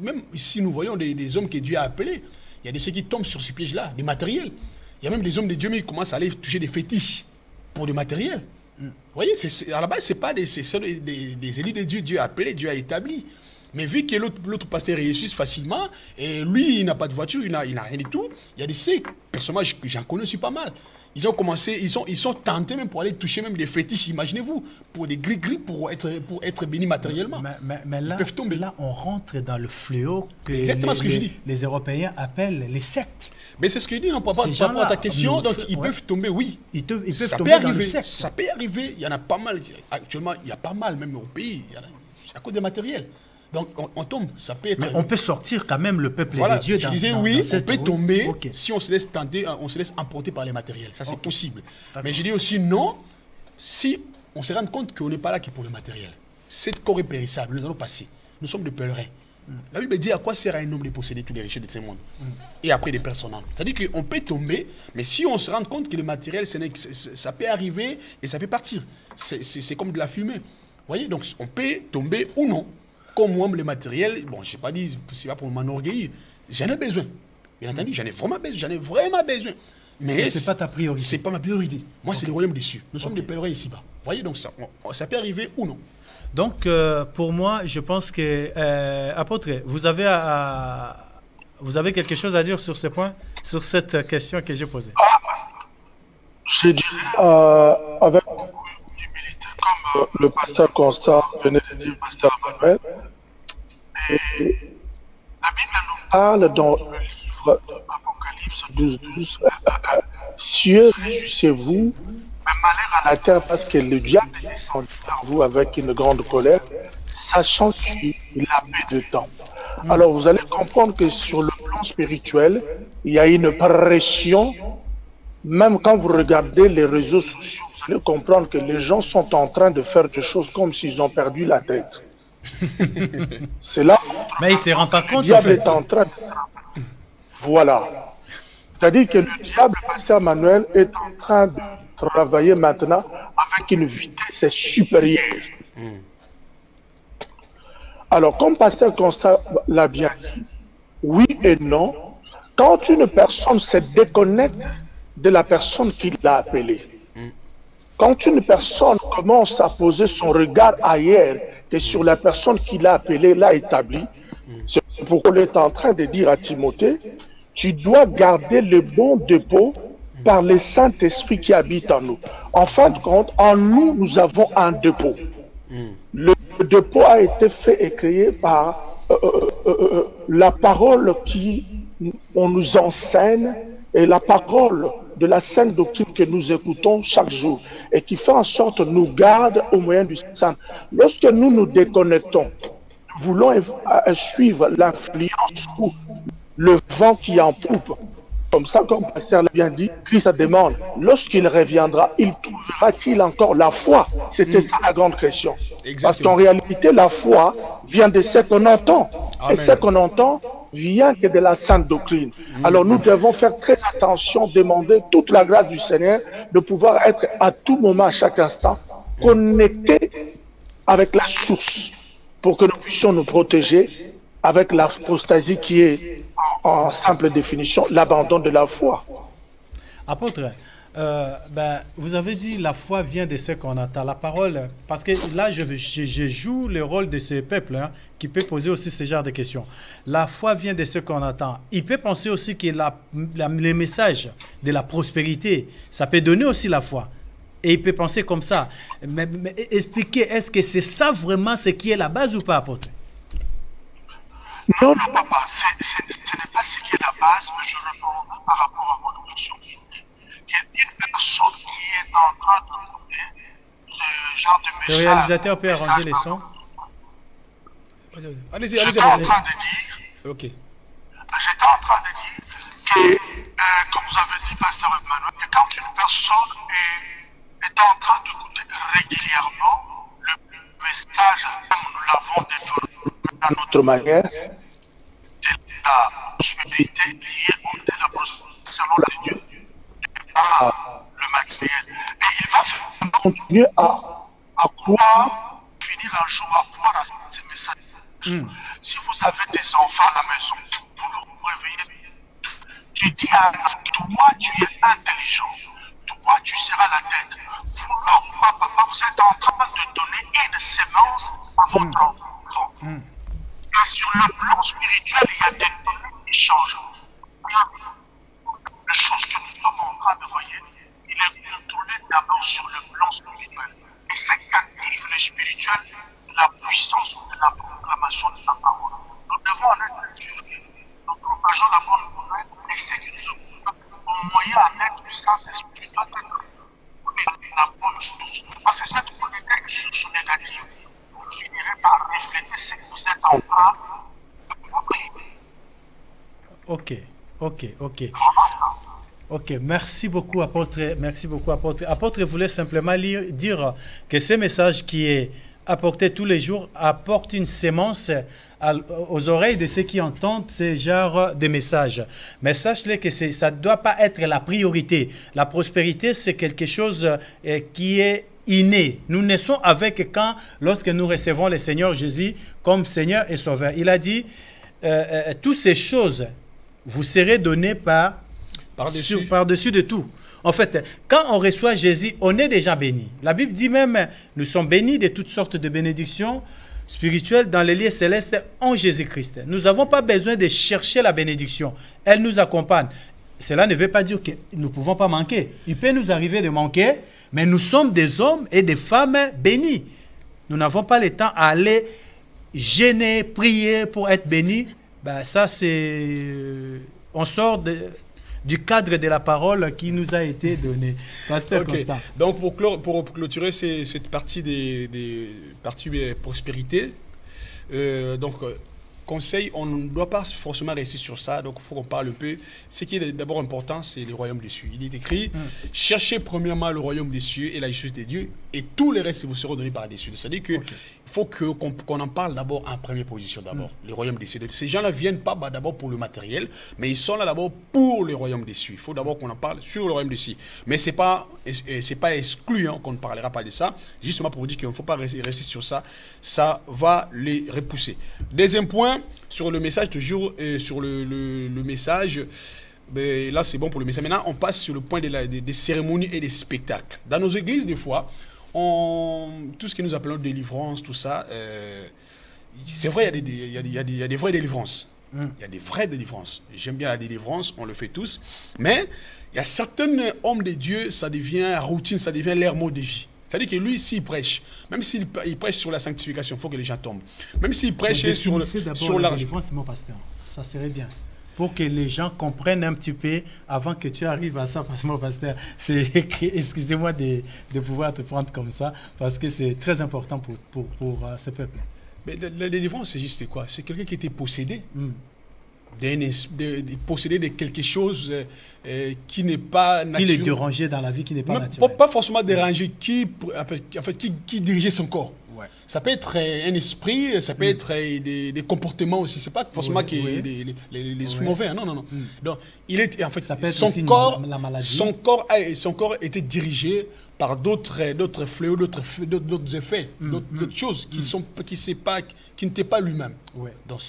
même si nous voyons des hommes que Dieu a appelés, il y a des ceux qui tombent sur ce piège-là, des matériels. Il y a même des hommes de Dieu mais ils commencent à aller toucher des fétiches pour des matériels. Vous voyez, à la base, ce n'est pas des élites de Dieu. Dieu a appelé, Dieu a établi. Mais vu que l'autre pasteur réussit facilement, et lui, il n'a pas de voiture, il n'a rien du tout, il y a des personnages que j'en connais aussi pas mal. Ils ont commencé, ils sont tentés même pour aller toucher même des fétiches, imaginez-vous, pour des gris-gris, pour être bénis matériellement. Mais là, ils peuvent tomber. Là, on rentre dans le fléau que les Européens appellent les sectes. Mais c'est ce que je dis, non, par rapport à ta question, donc ils peuvent tomber, oui. Ils peuvent ça tomber peut arriver, dans le secte. ça peut arriver, il y en a pas mal, actuellement, il y a pas mal, même au pays, c'est à cause des matériels. Donc on tombe, ça peut être... Mais on peut sortir quand même le peuple de Dieu. Je disais oui, on peut tomber si on se laisse tenter, on se laisse emporter par les matériels. Ça, c'est possible. Mais je dis aussi non, si on se rend compte qu'on n'est pas là que pour le matériel. Cette corps est périssable, nous allons passer. Nous sommes des pèlerins. La Bible dit à quoi sert à un homme de posséder tous les richesses de ce monde et après des personnes. C'est-à-dire qu'on peut tomber, mais si on se rend compte que le matériel, ça peut arriver et ça peut partir. C'est comme de la fumée. Vous voyez, donc on peut tomber ou non. Comme moi, le matériel, bon, je n'ai pas dit, c'est pas pour m'enorgueillir, j'en ai besoin. Bien entendu, j'en ai vraiment besoin. Mais ce n'est pas ta priorité. C'est pas ma priorité. Moi, c'est le royaume des cieux. Nous sommes des pèlerins ici-bas. Vous voyez, donc ça peut arriver ou non. Donc, pour moi, je pense que, apôtre, vous avez quelque chose à dire sur ce point, sur cette question que j'ai posée? Je dirais avec beaucoup d'humilité, comme le pasteur Constant venait de dire, pasteur Emmanuel, et la Bible nous parle dans le livre de Apocalypse 12, cieux, réjouissez-vous, mais malheur à la terre parce que le diable est descendu vers vous avec une grande colère, sachant qu'il a peu de temps. Alors vous allez comprendre que sur le plan spirituel, il y a une pression. Même quand vous regardez les réseaux sociaux, vous allez comprendre que les gens sont en train de faire des choses comme s'ils ont perdu la tête. C'est là. Mais il ne se rend pas compte, le diable en fait. est en train de... Voilà. C'est-à-dire que le diable, pasteur Manuel, est en train de travailler maintenant avec une vitesse supérieure. Alors, comme pasteur Constant l'a bien dit, oui et non, quand une personne se déconnecte de la personne qui l'a appelée, quand une personne commence à poser son regard ailleurs que sur la personne qui l'a appelée, l'a établie, c'est pourquoi il est en train de dire à Timothée, tu dois garder le bon dépôt par le Saint-Esprit qui habite en nous. En fin de compte, en nous, nous avons un dépôt. Le dépôt a été fait et créé par la parole on nous enseigne et la parole de la sainte doctrine que nous écoutons chaque jour et qui fait en sorte que nous garde au moyen du Saint. Lorsque nous nous déconnectons, nous voulons suivre l'influence ou le vent qui est en poupe. Comme ça, comme le pasteur l'a bien dit, Christ demande, lorsqu'il reviendra, il trouvera-t-il encore la foi? C'était ça la grande question. Exactement. Parce qu'en réalité, la foi vient de ce qu'on entend. Amen. Et ce qu'on entend vient que de la sainte doctrine. Alors nous devons faire très attention, demander toute la grâce du Seigneur de pouvoir être à tout moment, à chaque instant, connectés avec la source pour que nous puissions nous protéger avec l'apostasie qui est, en simple définition, l'abandon de la foi. Apôtre, vous avez dit la foi vient de ce qu'on attend. La parole, parce que là, je joue le rôle de ce peuple qui peut poser aussi ce genre de questions. La foi vient de ce qu'on attend. Il peut penser aussi que le message de la prospérité, ça peut donner aussi la foi. Et il peut penser comme ça. Mais expliquez, est-ce que c'est ça vraiment ce qui est la base ou pas, apôtre? Non, non, papa, ce n'est pas ce qui est la base, mais je réponds par rapport à votre question. Il y a une personne qui est en train de donner ce genre de message. Le réalisateur peut arranger les sons. Allez-y, J'étais en train de dire, ok. j'étais en train de dire que, comme vous avez dit, pasteur Emmanuel, que quand une personne est en train d'écouter régulièrement le message, comme nous l'avons défendu à notre manière, de la prospérité liée de la prospérité selon la Dieu, par le matériel. Et il va continuer à croire, finir un jour à croire à ces messages. Si vous avez des enfants à la maison, vous vous réveillez, tu dis à toi, tu es intelligent, toi, tu seras la tête. Vouloir ou pas, papa, vous êtes en train de donner une sémence à votre enfant. Et sur le plan spirituel, il y a des données qui changent. Les choses que nous sommes en train de voir, il est contrôlé d'abord sur le plan spirituel. Et c'est qu'active le spirituel, la puissance de la proclamation de la parole. Nous devons en être sûrs que nous propageons la bonne nouvelle et c'est que nous au moyen en être du Saint-Esprit doit être la bonne source. Parce que cette source négative, vous finirez par refléter ce que vous êtes en train de proclamer. Ok, merci beaucoup, apôtre. Merci beaucoup, apôtre. Apôtre voulait simplement dire que ce message qui est apporté tous les jours apporte une sémence aux oreilles de ceux qui entendent ce genre de messages. Mais sachez que ça ne doit pas être la priorité. La prospérité, c'est quelque chose qui est inné. Nous naissons avec lorsque nous recevons le Seigneur Jésus comme Seigneur et Sauveur. Il a dit, toutes ces choses vous serez données par par-dessus de tout. En fait, quand on reçoit Jésus, on est déjà béni. La Bible dit même, nous sommes bénis de toutes sortes de bénédictions spirituelles dans les lieux célestes en Jésus-Christ. Nous n'avons pas besoin de chercher la bénédiction. Elle nous accompagne. Cela ne veut pas dire que nous ne pouvons pas manquer. Il peut nous arriver de manquer, mais nous sommes des hommes et des femmes bénis. Nous n'avons pas le temps à aller gêner, prier pour être bénis. Ben, ça, c'est... on sort du cadre de la parole qui nous a été donnée. Pasteur Constant. Donc, pour clôturer cette partie des parties prospérité, conseil, on ne doit pas forcément rester sur ça, donc il faut qu'on parle un peu. Ce qui est d'abord important, c'est le royaume des cieux. Il est écrit, cherchez premièrement le royaume des cieux et la justice de Dieu, et tous les restes vous seront donnés par des cieux. C'est-à-dire qu'il faut qu'on en parle d'abord en première position, d'abord, le royaume des cieux. Ces gens-là ne viennent pas d'abord pour le matériel, mais ils sont là d'abord pour le royaume des cieux. Il faut d'abord qu'on en parle sur le royaume des cieux. Mais ce n'est pas excluant qu'on ne parlera pas de ça, justement pour vous dire qu'il ne faut pas rester sur ça. Ça va les repousser. Deuxième point, sur le message, toujours sur le message, ben, là c'est bon pour le message. Maintenant, on passe sur le point des cérémonies et des spectacles. Dans nos églises, des fois, tout ce que nous appelons délivrance, tout ça, c'est vrai, il y a des vraies délivrances. Il y a des vraies délivrances. J'aime bien la délivrance, on le fait tous. Mais il y a certains hommes de Dieu, ça devient routine, ça devient leur mot de vie. C'est-à-dire que lui, s'il prêche, même s'il prêche sur la sanctification, il faut que les gens tombent. Même s'il prêche sur la délivrance, mon pasteur. Ça serait bien. Pour que les gens comprennent un petit peu avant que tu arrives à ça, parce que mon pasteur, excusez-moi de pouvoir te prendre comme ça, parce que c'est très important pour ce peuple. Mais la délivrance, c'est juste quoi? C'est quelqu'un qui était possédé. Posséder de quelque chose qui n'est pas naturel. Qui les dérangeait dans la vie, qui n'est pas naturel. Pas forcément déranger, qui dirigeait son corps. Ouais. Ça peut être un esprit, ça peut être des comportements aussi. C'est pas forcément les esprits mauvais. Non, non, non. Donc, il est, en fait, son corps était dirigé par d'autres fléaux, d'autres effets, d'autres choses qui n'étaient pas lui-même. Ouais. Donc,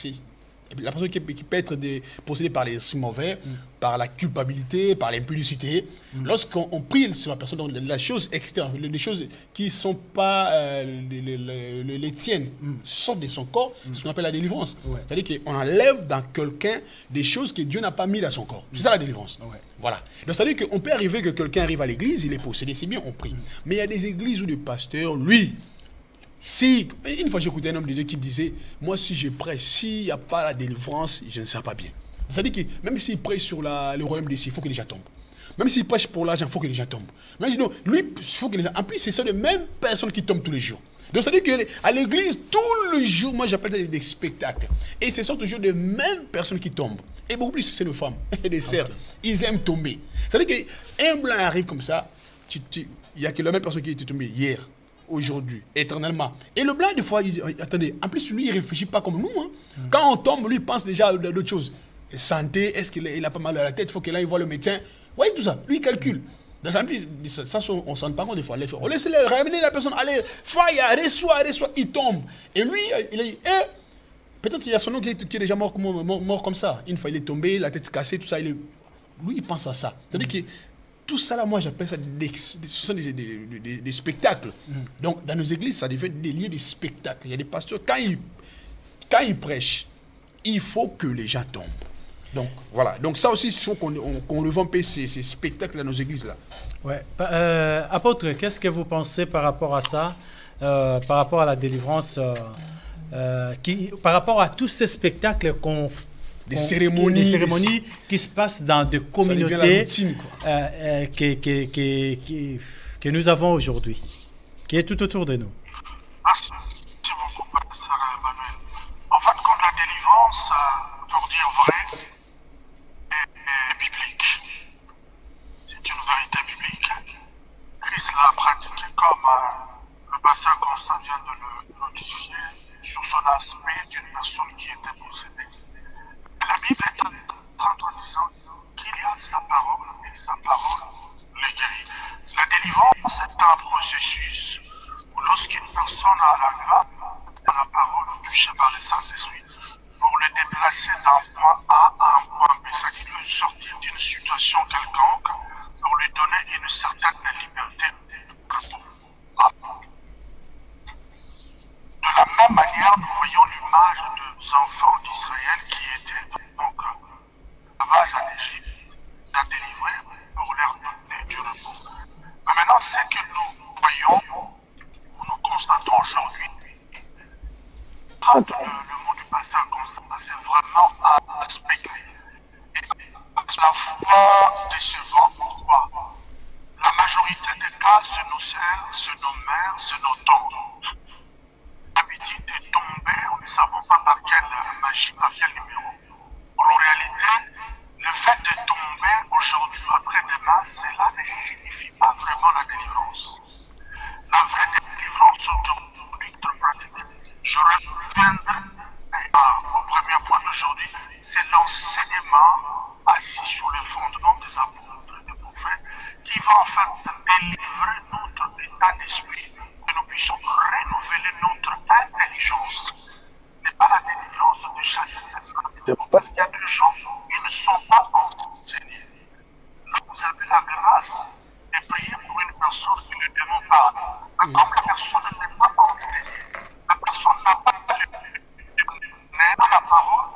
la personne qui peut être possédée par les esprits mauvais, par la culpabilité, par l'impudicité. Lorsqu'on prie sur la personne, donc les choses externes, les choses qui ne sont pas les tiennes, sortent de son corps, c'est ce qu'on appelle la délivrance. Ouais. C'est-à-dire qu'on enlève dans quelqu'un des choses que Dieu n'a pas mis dans son corps. C'est ça la délivrance. Ouais. Voilà. Donc c'est-à-dire qu'on peut arriver que quelqu'un arrive à l'église, il est possédé, c'est bien, on prie. Mais il y a des églises où le pasteur, lui, une fois j'écoutais un homme de Dieu qui me disait, moi si je prêche, s'il n'y a pas la délivrance, je ne sens pas bien. C'est-à-dire que même s'il prêche sur le royaume des cieux, il faut que les gens tombent. Même s'il prêche pour l'argent, il faut que les gens tombent. Même sinon, lui, il faut que les gens... En plus, c'est ça les mêmes personnes qui tombent tous les jours. Donc c'est-à-dire qu'à l'église, tous les jours, moi j'appelle ça des spectacles. Et ce sont toujours les mêmes personnes qui tombent. Et beaucoup plus, c'est nos femmes et des sœurs. Ils aiment tomber. C'est-à-dire qu'un blanc arrive comme ça, il n'y a que la même personne qui était tombée hier, aujourd'hui, éternellement. Et le blanc, des fois, il dit, attendez, en plus, lui, il ne réfléchit pas comme nous. Hein. Quand on tombe, lui, il pense déjà à d'autres choses. Santé, est-ce qu'il a pas mal à la tête, il faut qu'il aille voir le médecin. Vous voyez tout ça, lui, il calcule. Dans ça, on ne s'en rend pas compte des fois. On laisse ramener la personne, allez, fire, reçois, il tombe. Et lui, il a dit, peut-être il y a son nom qui est déjà mort comme ça. Une fois, il est tombé, la tête cassée, tout ça. Lui, il pense à ça. C'est-à-dire que tout ça, là, moi, j'appelle ça ce sont des spectacles. Donc, dans nos églises, ça devient des lieux de spectacles. Il y a des pasteurs, quand ils prêchent, il faut que les gens tombent. Donc, voilà. Donc, ça aussi, il faut qu'on revende un peu ces spectacles dans nos églises-là. Ouais. Apôtre, qu'est-ce que vous pensez par rapport à ça, par rapport à la délivrance, par rapport à tous ces spectacles des cérémonies qui se passent dans des communautés que nous avons aujourd'hui, qui est tout autour de nous. Merci beaucoup, pasteur Emmanuel. En fin de compte, la délivrance, pour dire vrai, est biblique. C'est une vérité biblique. Christ l'a pratiqué comme le pasteur Constant vient de le notifier sur son aspect d'une personne qui était possédée. La Bible est en disant qu'il y a sa parole et sa parole les guérit. La délivrance est un processus où lorsqu'une personne a la grâce de la parole touchée par le Saint-Esprit, pour le déplacer d'un point A à un point B, ça qui veut veut sortir d'une situation quelconque pour lui donner une certaine liberté. De la même manière, nous voyons l'image des enfants d'Israël qui étaient donc esclavages en Égypte, à délivrer pour leur donner du repos. Mais maintenant, ce que nous voyons, nous constatons aujourd'hui, le mot du pasteur, c'est vraiment à spéculer. Et à la fois décevant, pourquoi? La majorité des cas, c'est nos sœurs, c'est nos mères, c'est nos tantes. L'habitude de tomber, nous ne savons pas par quelle magie, par quel numéro. En réalité, le fait de tomber aujourd'hui, après-demain, cela ne signifie pas vraiment la délivrance. La vraie délivrance aujourd'hui, très pratique. Je reviendrai au premier point d'aujourd'hui, c'est l'enseignement assis sur le fondement des apôtres et des prophètes qui va en fait délivrer notre état d'esprit, que nous puissions renouveler notre intelligence. Ce n'est pas la délivrance de chasser cette maladie, parce qu'il y a des gens qui ne sont pas enseignés. Là, vous avez la grâce de prier pour une personne qui ne demande pas. Mais comme la personne n'est pas enseignée, la personne n'a pas la parole,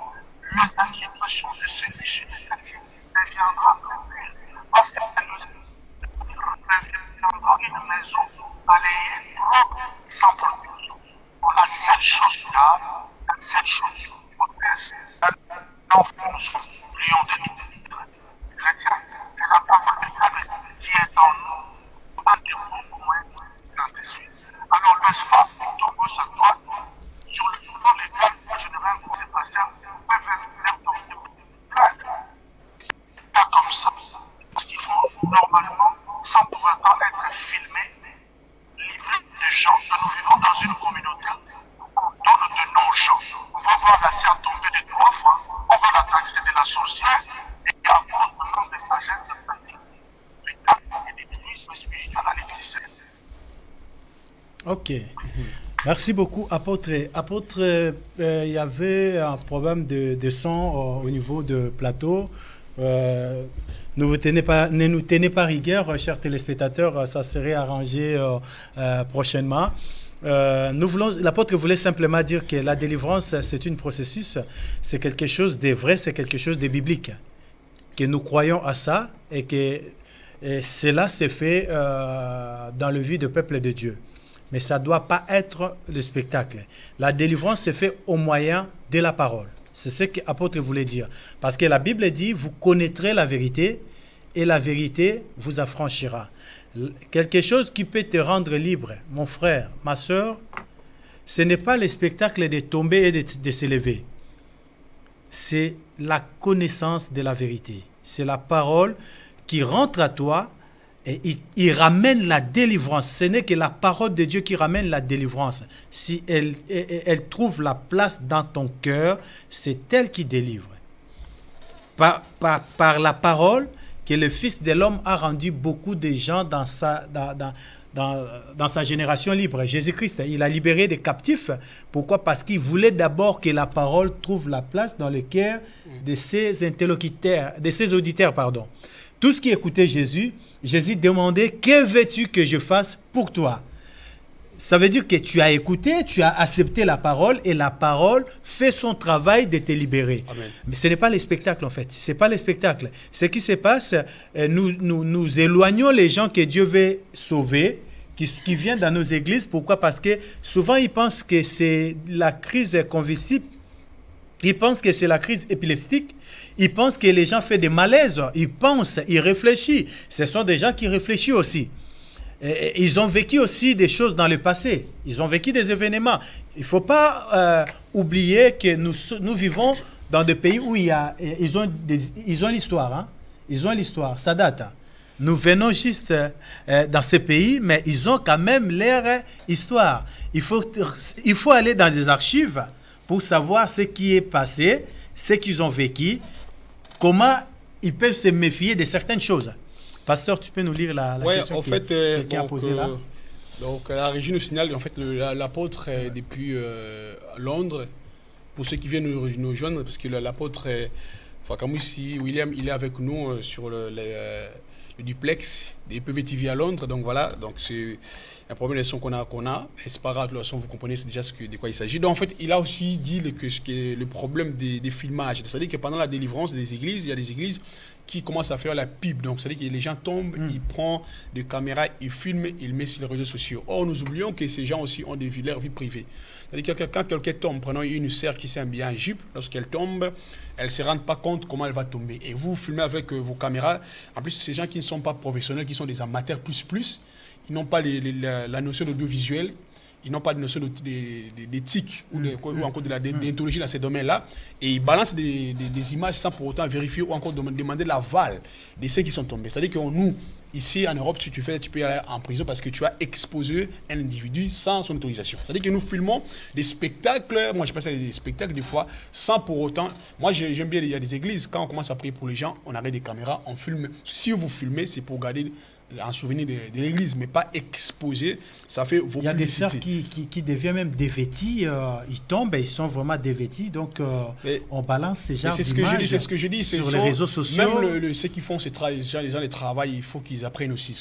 la situation de celui-ci deviendra plus pire. Parce qu'elle deviendra une maison balayée, propre, sans production. La seule chose là, la seule chose qui nous protège, nous sommes lions de tout chrétien, c'est la parole véritable qui est en nous, pas du bon moins dans tes suites. Alors, laisse faire ton gauche à droite, sur le plan légal, en général, pour ces patients, peuvent faire porter plainte. Pas comme ça. Parce qu'il faut normalement, sans pour autant être filmé, livrer des gens que nous vivons dans une communauté où on donne de non-gens. On va voir la serre tomber de 3 fois, on va la taxer de la sorcière, et à cause du manque de sagesse de pratique, le cas et l'église spirituelle à l'église. Ok. Merci beaucoup, apôtre. Apôtre, il y avait un problème de son au niveau de plateau. Ne nous tenez pas rigueur, chers téléspectateurs, ça serait arrangé prochainement. L'apôtre voulait simplement dire que la délivrance, c'est un processus, c'est quelque chose de vrai, c'est quelque chose de biblique, que nous croyons à ça et que cela s'est fait dans le vie du peuple de Dieu. Mais ça ne doit pas être le spectacle. La délivrance se fait au moyen de la parole. C'est ce que l'apôtre voulait dire. Parce que la Bible dit, vous connaîtrez la vérité et la vérité vous affranchira. Quelque chose qui peut te rendre libre, mon frère, ma soeur, ce n'est pas le spectacle de tomber et de s'élever. C'est la connaissance de la vérité. C'est la parole qui rentre à toi et il ramène la délivrance. Ce n'est que la parole de Dieu qui ramène la délivrance. Si elle trouve la place dans ton cœur, c'est elle qui délivre. Par la parole que le Fils de l'homme a rendu beaucoup de gens dans sa génération libre. Jésus-Christ, il a libéré des captifs. Pourquoi? Parce qu'il voulait d'abord que la parole trouve la place dans le cœur de ses interlocuteurs, de ses auditeurs, pardon. Tout ce qui écoutait Jésus, Jésus demandait, que veux-tu que je fasse pour toi? Ça veut dire que tu as écouté, tu as accepté la parole et la parole fait son travail de te libérer. Amen. Mais ce n'est pas le spectacle en fait. Ce n'est pas le spectacle. Ce qui se passe, nous éloignons les gens que Dieu veut sauver, qui viennent dans nos églises. Pourquoi? Parce que souvent ils pensent que c'est la crise convulsive. Ils pensent que c'est la crise épileptique. Ils pensent que les gens font des malaises. Ils pensent, ils réfléchissent. Ce sont des gens qui réfléchissent aussi. Et ils ont vécu aussi des choses dans le passé. Ils ont vécu des événements. Il ne faut pas oublier que nous vivons dans des pays où ils ont l'histoire. Hein? Ils ont l'histoire, ça date. Hein? Nous venons juste dans ces pays, mais ils ont quand même leur histoire. Il faut aller dans des archives pour savoir ce qui est passé, ce qu'ils ont vécu, comment ils peuvent se méfier de certaines choses. Pasteur, tu peux nous lire la question que quelqu'un a posée là? Donc, la régie nous signale, en fait, l'apôtre est depuis Londres, pour ceux qui viennent nous joindre, parce que l'apôtre Fakamoussi, William, il est avec nous sur le duplex des PVTV à Londres. Donc voilà, donc c'est un problème de son qu'on a. Et c'est pas grave, de toute façon, vous comprenez déjà de quoi il s'agit. Donc en fait, il a aussi dit que ce qui est le problème des filmages. C'est-à-dire que pendant la délivrance des églises, il y a des églises qui commencent à faire la pub. Donc c'est-à-dire que les gens tombent, ils prennent des caméras, ils filment, ils mettent sur les réseaux sociaux. Or, nous oublions que ces gens aussi ont leur vie privée. C'est-à-dire que quand quelqu'un tombe, prenons une sœur qui s'est habillée en jupe, lorsqu'elle tombe, elle ne se rend pas compte comment elle va tomber. Et vous filmez avec vos caméras. En plus, ces gens qui ne sont pas professionnels, qui sont des amateurs plus, ils n'ont pas la notion d'audiovisuel, ils n'ont pas de notion d'éthique ou encore de la déontologie dans ces domaines-là. Et ils balancent des images sans pour autant vérifier ou encore demander l'aval de ceux qui sont tombés. C'est-à-dire que nous, ici en Europe, si tu peux aller en prison parce que tu as exposé un individu sans son autorisation. C'est-à-dire que nous filmons des spectacles, moi je passe à des spectacles des fois, sans pour autant. Moi j'aime bien, il y a des églises, quand on commence à prier pour les gens, on arrête des caméras, on filme. Si vous filmez, c'est pour garder un souvenir de l'église, mais pas exposé. Ça fait vos publicités. Il y a des sœurs qui deviennent même dévêtis, ils tombent et ils sont vraiment dévêtis, donc on balance ces genres d'images. C'est ce que je dis, sur les réseaux sociaux. Même ceux qui font ces les gens les travail, il faut qu'ils apprennent aussi.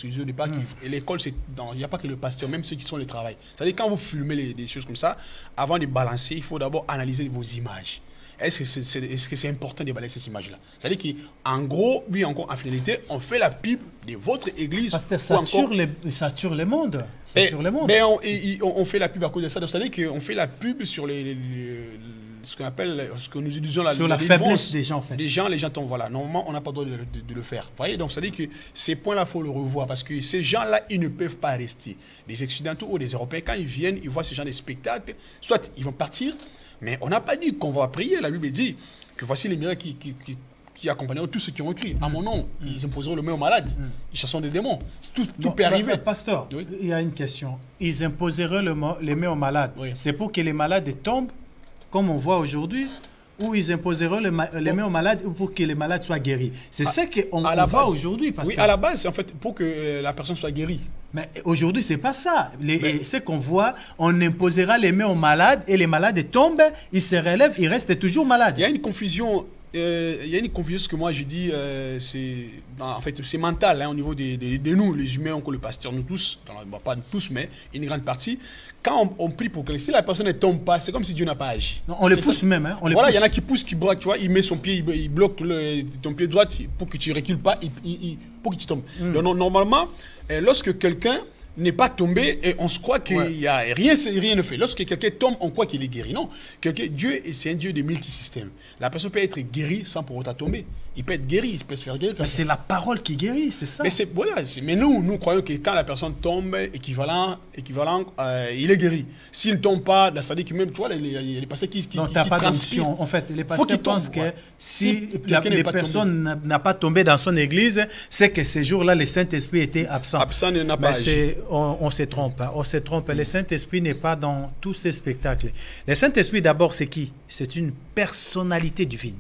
Et l'école, il n'y a pas que le pasteur, même ceux qui sont les travail. C'est-à-dire quand vous filmez des choses comme ça, avant de balancer, il faut d'abord analyser vos images. Est-ce que c'est important de balancer ces images-là? C'est-à-dire qu'en gros, oui, encore en finalité, on fait la pub de votre église. Pasteur, ça tue le monde. On fait la pub à cause de ça. C'est-à-dire qu'on fait la pub sur ce qu'on appelle, ce que nous disons sur la faiblesse des gens, en fait. Les gens tombent, voilà. Normalement, on n'a pas le droit de le faire. Vous voyez, donc c'est-à-dire que ces points-là, il faut le revoir parce que ces gens-là, ils ne peuvent pas rester. Les Occidentaux ou les Européens, quand ils viennent, ils voient ces gens des spectacles, soit ils vont partir, mais on n'a pas dit qu'on va prier. La Bible dit que voici les miracles qui accompagneront tous ceux qui ont écrit. À mon nom, ils imposeront le main aux malades. Ils chasseront des démons. Tout peut arriver. Pasteur, oui. Il y a une question. Ils imposeront les mains aux malades. Oui. C'est pour que les malades tombent, comme on voit aujourd'hui, ou ils imposeront les mains aux malades pour que les malades soient guéris. C'est ça qu'on voit aujourd'hui. Oui, à la base, c'est en fait pour que la personne soit guérie. Mais aujourd'hui, ce n'est pas ça. Ce qu'on voit, on imposera les mains aux malades et les malades tombent, ils se relèvent, ils restent toujours malades. Il y a une confusion. Ce que moi je dis, en fait, c'est mental au niveau de nous, les humains, encore le pasteur, nous tous, pas tous, mais une grande partie. Quand on prie pour que si la personne ne tombe pas, c'est comme si Dieu n'a pas agi. Non, on les pousse même. Hein, voilà, il y en a qui poussent, qui braquent, tu vois, il met son pied, il bloque ton pied droit pour que tu ne recules pas, pour que tu tombes. Donc, normalement, lorsque quelqu'un n'est pas tombé et on se croit qu'il n'y a rien ne fait. Lorsque quelqu'un tombe, on croit qu'il est guéri. Non, Dieu, c'est un Dieu de multisystèmes. La personne peut être guérie sans pour autant tomber. Il peut être guéri, il peut se faire guérir. Mais c'est la parole qui guérit, c'est ça. Mais nous croyons que quand la personne tombe, équivalent, il est guéri. S'il ne tombe pas, c'est-à-dire que même, tu vois, il y a des patients qui transpirent. En fait, les pasteurs pensent que si la personne n'a pas tombé dans son église, c'est que ces jours-là, le Saint-Esprit était absent. Absent n'a pas agi. On se trompe. On se trompe. Le Saint-Esprit n'est pas dans tous ces spectacles. Le Saint-Esprit, d'abord, c'est qui? C'est une personnalité divine.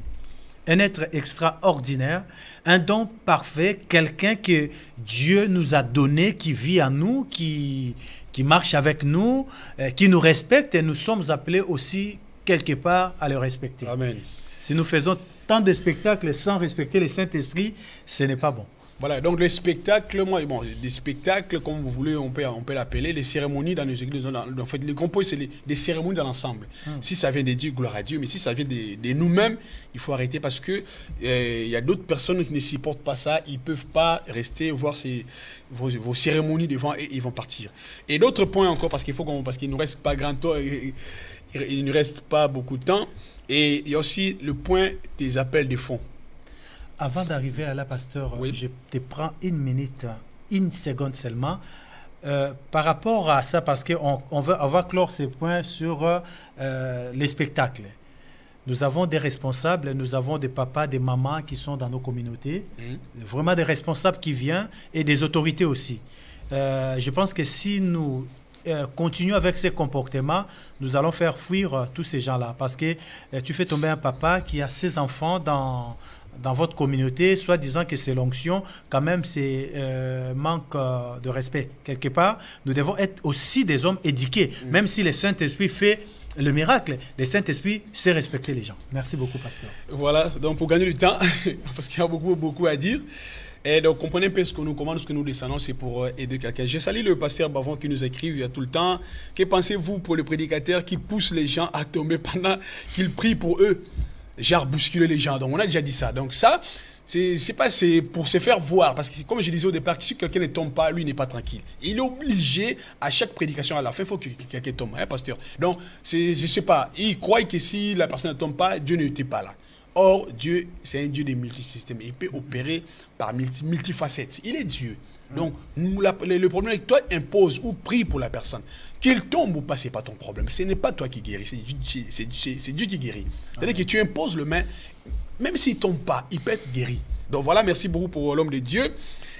Un être extraordinaire, un don parfait, quelqu'un que Dieu nous a donné, qui vit en nous, qui marche avec nous, qui nous respecte, et nous sommes appelés aussi quelque part à le respecter. Amen. Si nous faisons tant de spectacles sans respecter le Saint-Esprit, ce n'est pas bon. Voilà, donc les spectacles, des spectacles, comme vous voulez, on peut l'appeler, les cérémonies dans les églises. En fait, les compos, c'est des cérémonies dans l'ensemble. Si ça vient de dire gloire à Dieu, mais si ça vient de nous-mêmes, il faut arrêter parce que y a d'autres personnes qui ne supportent pas ça. Ils ne peuvent pas rester voir vos cérémonies devant et ils vont partir. Et d'autres points encore, parce qu'il ne nous reste pas grand temps, il ne reste pas beaucoup de temps. Et il y a aussi le point des appels de fonds. Avant d'arriver à la pasteur, oui. Je te prends une seconde seulement. Par rapport à ça, parce qu'on va clore ces points sur les spectacles. Nous avons des responsables, nous avons des papas, des mamans qui sont dans nos communautés, vraiment des responsables qui viennent et des autorités aussi. Je pense que si nous continuons avec ces comportements, nous allons faire fuir tous ces gens-là. Parce que tu fais tomber un papa qui a ses enfants dans votre communauté, soit disant que c'est l'onction, quand même c'est manque de respect. Quelque part, nous devons être aussi des hommes éduqués, même si le Saint-Esprit fait le miracle, le Saint-Esprit, c'est respecter les gens. Merci beaucoup, pasteur. Voilà, donc pour gagner du temps, parce qu'il y a beaucoup à dire. Et donc, comprenez un peu ce que nous commandons, ce que nous descendons, c'est pour aider quelqu'un. Je salue le pasteur Bavon qui nous écrit il y a tout le temps. Que pensez-vous pour le prédicateur qui pousse les gens à tomber pendant qu'il prie pour eux? Genre bousculer les gens. Donc, on a déjà dit ça. Donc, ça, c'est pour se faire voir. Parce que, comme je disais au départ, si quelqu'un ne tombe pas, lui n'est pas tranquille. Il est obligé, à chaque prédication, à la fin, il faut que quelqu'un tombe, hein, pasteur. Donc, je ne sais pas. Il croit que si la personne ne tombe pas, Dieu n'était pas là. Or, Dieu, c'est un Dieu des multisystèmes. Il peut opérer par multifacettes. Il est Dieu. Donc, le problème est que toi, impose ou prie pour la personne. Qu'il tombe ou pas, ce n'est pas ton problème. Ce n'est pas toi qui guéris, c'est Dieu qui guérit. C'est-à-dire que tu imposes le main, même s'il ne tombe pas, il peut être guéri. Donc voilà, merci beaucoup pour l'homme de Dieu.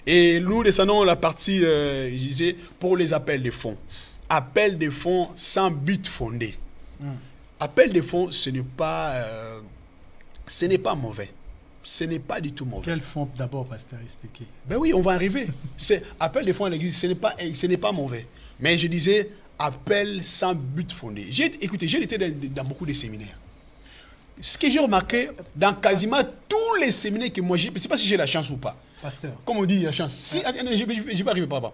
Et nous descendons la partie, je disais, pour les appels de fonds. Appel de fonds sans but fondé. Appel de fonds, ce n'est pas mauvais. Ce n'est pas du tout mauvais. Quel fonds d'abord, pasteur, expliquez. Ben oui, on va arriver. Appel de fonds à l'église, ce n'est pas mauvais. Mais je disais, appel sans but fondé. Écoutez, j'ai été dans beaucoup de séminaires. Ce que j'ai remarqué, dans quasiment tous les séminaires que moi j'ai, je ne sais pas si j'ai la chance ou pas. Pasteur. Comme on dit, il y a la chance. Si, je ne vais pas arriver par rapport.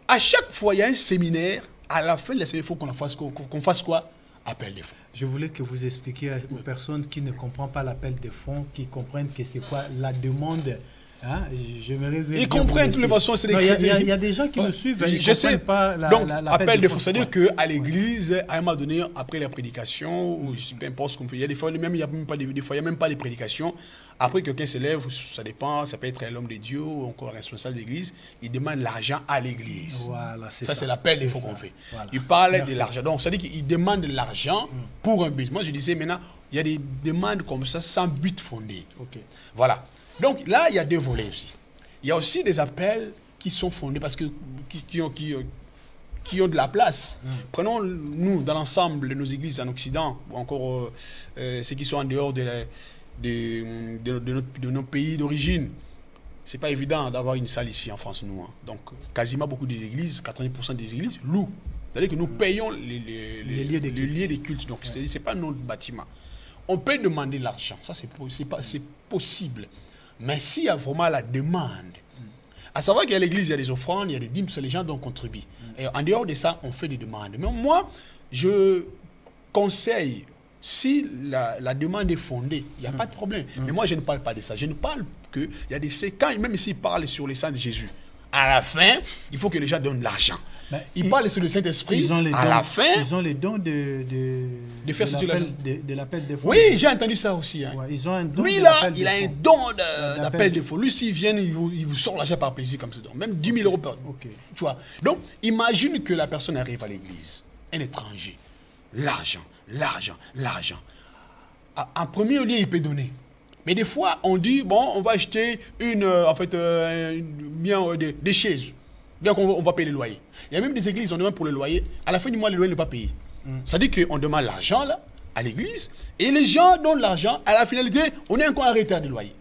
À chaque fois, il y a un séminaire, à la fin de la séminaire, il faut qu'on fasse quoi? Appel des fonds. Je voulais que vous expliquiez aux personnes qui ne comprennent pas l'appel des fonds, qui comprennent que c'est quoi la demande. Hein? Ils comprennent de toute façon, c'est des chrétiens. Il y a des gens qui nous suivent, ils ne comprennent pas l'appel des fonds. C'est-à-dire qu'à l'église, à un moment donné, après la prédication, ou peu importe ce qu'on fait, il y a des fois, il n'y a même pas de prédication. Après, quelqu'un se lève, ça dépend, ça peut être l'homme de Dieu ou encore un responsable d'église, il demande l'argent à l'église. Voilà, ça, c'est l'appel des fonds qu'on fait. Voilà. Il parle de l'argent. Donc, ça veut dire qu'il demande de l'argent pour un but. Moi, je disais maintenant, il y a des demandes comme ça sans but fondé. Okay. Voilà. Donc, là, il y a deux volets aussi. Il y a aussi des appels qui sont fondés parce que qui ont de la place. Prenons, nous, dans l'ensemble de nos églises en Occident, ou encore ceux qui sont en dehors de nos pays d'origine. Ce n'est pas évident d'avoir une salle ici en France, nous. Hein. Donc, quasiment beaucoup des églises, 80% des églises, louent. C'est-à-dire que nous payons les lieux de culte. Donc, ce n'est pas notre bâtiment. On peut demander l'argent. Ça, c'est possible. Mais s'il y a vraiment la demande, à savoir qu'à l'église, il y a des offrandes, il y a des dîmes, les gens doivent contribuer. Et en dehors de ça, on fait des demandes. Mais moi, je conseille, si la demande est fondée, il n'y a pas de problème. Mais moi, je ne parle pas de ça. Je ne parle qu'il y a des séquences, même s'ils parlent sur les sangs de Jésus, à la fin, il faut que les gens donnent l'argent. Ils parlent sur le Saint-Esprit, à la fin... Ils ont les dons de l'appel des fonds. Oui, j'ai entendu ça aussi. Hein. Ouais, ils ont un don. Lui, là, il a un don d'appel des fonds. Lui, s'il vient, il vous sort l'argent par plaisir comme ça. Même 10 000 euros par an. Okay. Tu vois. Donc, imagine que la personne arrive à l'église, un étranger. L'argent. En premier lieu, il peut donner. Mais des fois, on dit, bon, on va acheter des chaises. Bien qu'on va payer le loyer. Il y a même des églises, on demande pour le loyer. À la fin du mois, le loyer n'est pas payé. Ça dit qu'on demande l'argent là, à l'église, et les gens donnent l'argent. À la finalité, on est encore en retard de loyer.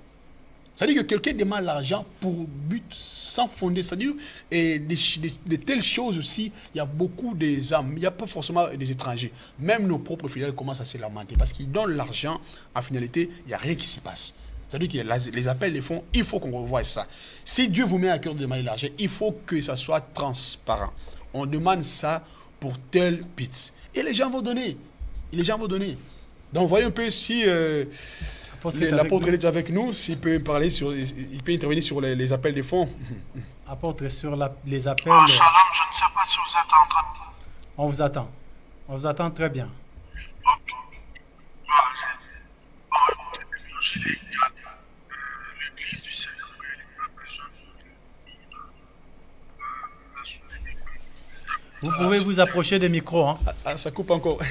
Ça dit que quelqu'un demande l'argent pour but sans fondé. C'est-à-dire, de telles choses aussi, il y a beaucoup des âmes. Il n'y a pas forcément des étrangers. Même nos propres fidèles commencent à se lamenter. Parce qu'ils donnent l'argent, en finalité, il n'y a rien qui s'y passe. C'est-à-dire que les appels des fonds, il faut qu'on revoie ça. Si Dieu vous met à cœur de demander l'argent, il faut que ça soit transparent. On demande ça pour tel bit. Et les gens vont donner. Donc, voyons un peu si l'apôtre est avec nous, s'il peut parler il peut intervenir sur les appels des fonds. Apôtre, sur les appels... Shalom, je ne sais pas si vous êtes en train de... On vous attend. On vous attend très bien. Ok. Voilà, j'ai l'église du Seigneur, elle n'a pas besoin de... Vous pouvez vous approcher des micros. Hein. Ça coupe encore. Ouais.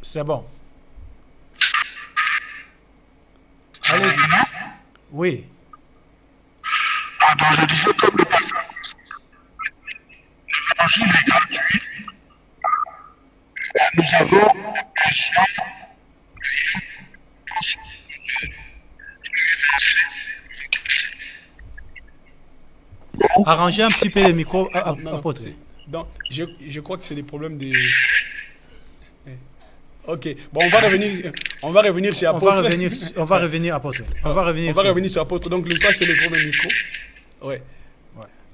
C'est bon. Allez-y. Oui. Pardon, je disais comme le passage. L'évangile est gratuit. Nous avons besoin Arrangez un petit peu les micros, apôtre. Donc, je crois que c'est des problèmes de... Ok, bon, on va revenir chez Apôtre. On va revenir apôtre. On va revenir sur Apôtre. Donc, le cas, c'est le premier micro. Ouais.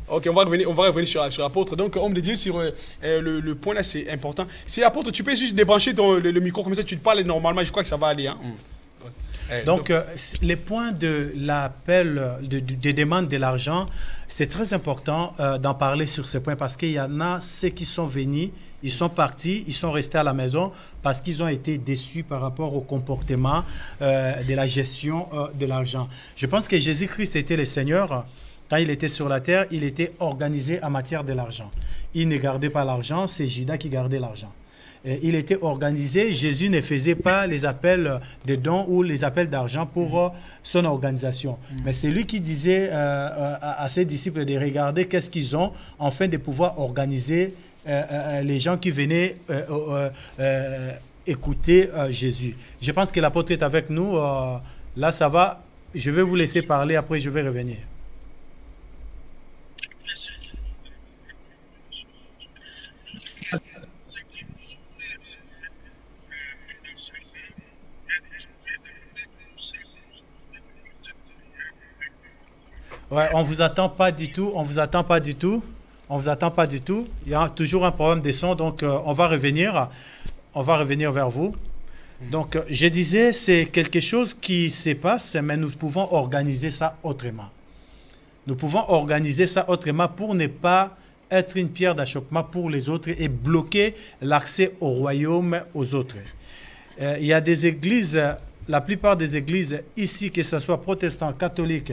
Ok, on va revenir sur Apôtre. Donc, homme de Dieu, sur le point là, c'est important. Si Apôtre, tu peux juste débrancher le micro, comme ça, tu te parles normalement, je crois que ça va aller. Hein. Donc, les points de l'appel, des demandes de l'argent, c'est très important d'en parler sur ce point parce qu'il y en a ceux qui sont venus, ils sont partis, ils sont restés à la maison parce qu'ils ont été déçus par rapport au comportement de la gestion de l'argent. Je pense que Jésus-Christ était le Seigneur. Quand il était sur la terre, il était organisé en matière de l'argent. Il ne gardait pas l'argent, c'est Judas qui gardait l'argent. Il était organisé. Jésus ne faisait pas les appels de dons ou les appels d'argent pour son organisation. Mais c'est lui qui disait à ses disciples de regarder qu'est-ce qu'ils ont afin de pouvoir organiser les gens qui venaient écouter Jésus. Je pense que l'apôtre est avec nous. Là, ça va. Je vais vous laisser parler. Après, je vais revenir. Ouais, on vous attend pas du tout. On vous attend pas du tout. On vous attend pas du tout. Il y a toujours un problème de son, donc on va revenir. On va revenir vers vous. Donc, je disais, c'est quelque chose qui se passe, mais nous pouvons organiser ça autrement. Nous pouvons organiser ça autrement pour ne pas être une pierre d'achoppement pour les autres et bloquer l'accès au royaume aux autres. Il y a des églises, la plupart des églises ici, que ce soit protestants, catholiques,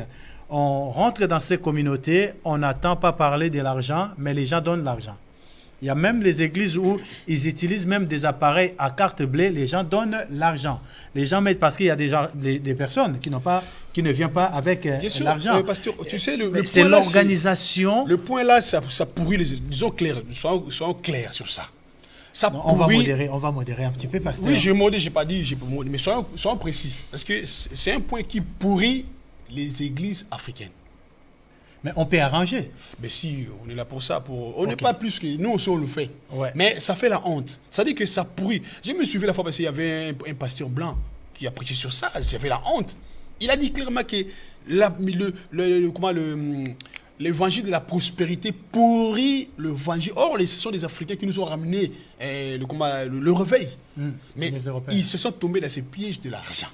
on rentre dans ces communautés, on n'entend pas parler de l'argent, mais les gens donnent l'argent. Il y a même des églises où ils utilisent même des appareils à carte bleue, les gens donnent l'argent. Les gens mettent, parce qu'il y a des personnes qui ne viennent pas avec l'argent. Pasteur, tu sais, c'est l'organisation. Le point là, ça pourrit les... Disons clair, soyons clairs sur ça. Ça non, on va modérer un petit peu, pasteur. Oui, j'ai modéré, j'ai pas dit, j'ai pas modéré, mais soyons précis. Parce que c'est un point qui pourrit les églises africaines. Mais on peut arranger. Mais si, on est là pour ça. On n'est pas plus que... Nous aussi, on le fait. Ouais. Mais ça fait la honte. Ça dit que ça pourrit. Je me souviens la fois parce qu'il y avait un pasteur blanc qui a prêché sur ça. J'avais la honte. Il a dit clairement que l'évangile de la prospérité pourrit l'évangile. Or, ce sont des Africains qui nous ont ramené le réveil. Mais ils se sont tombés dans ces pièges de l'argent.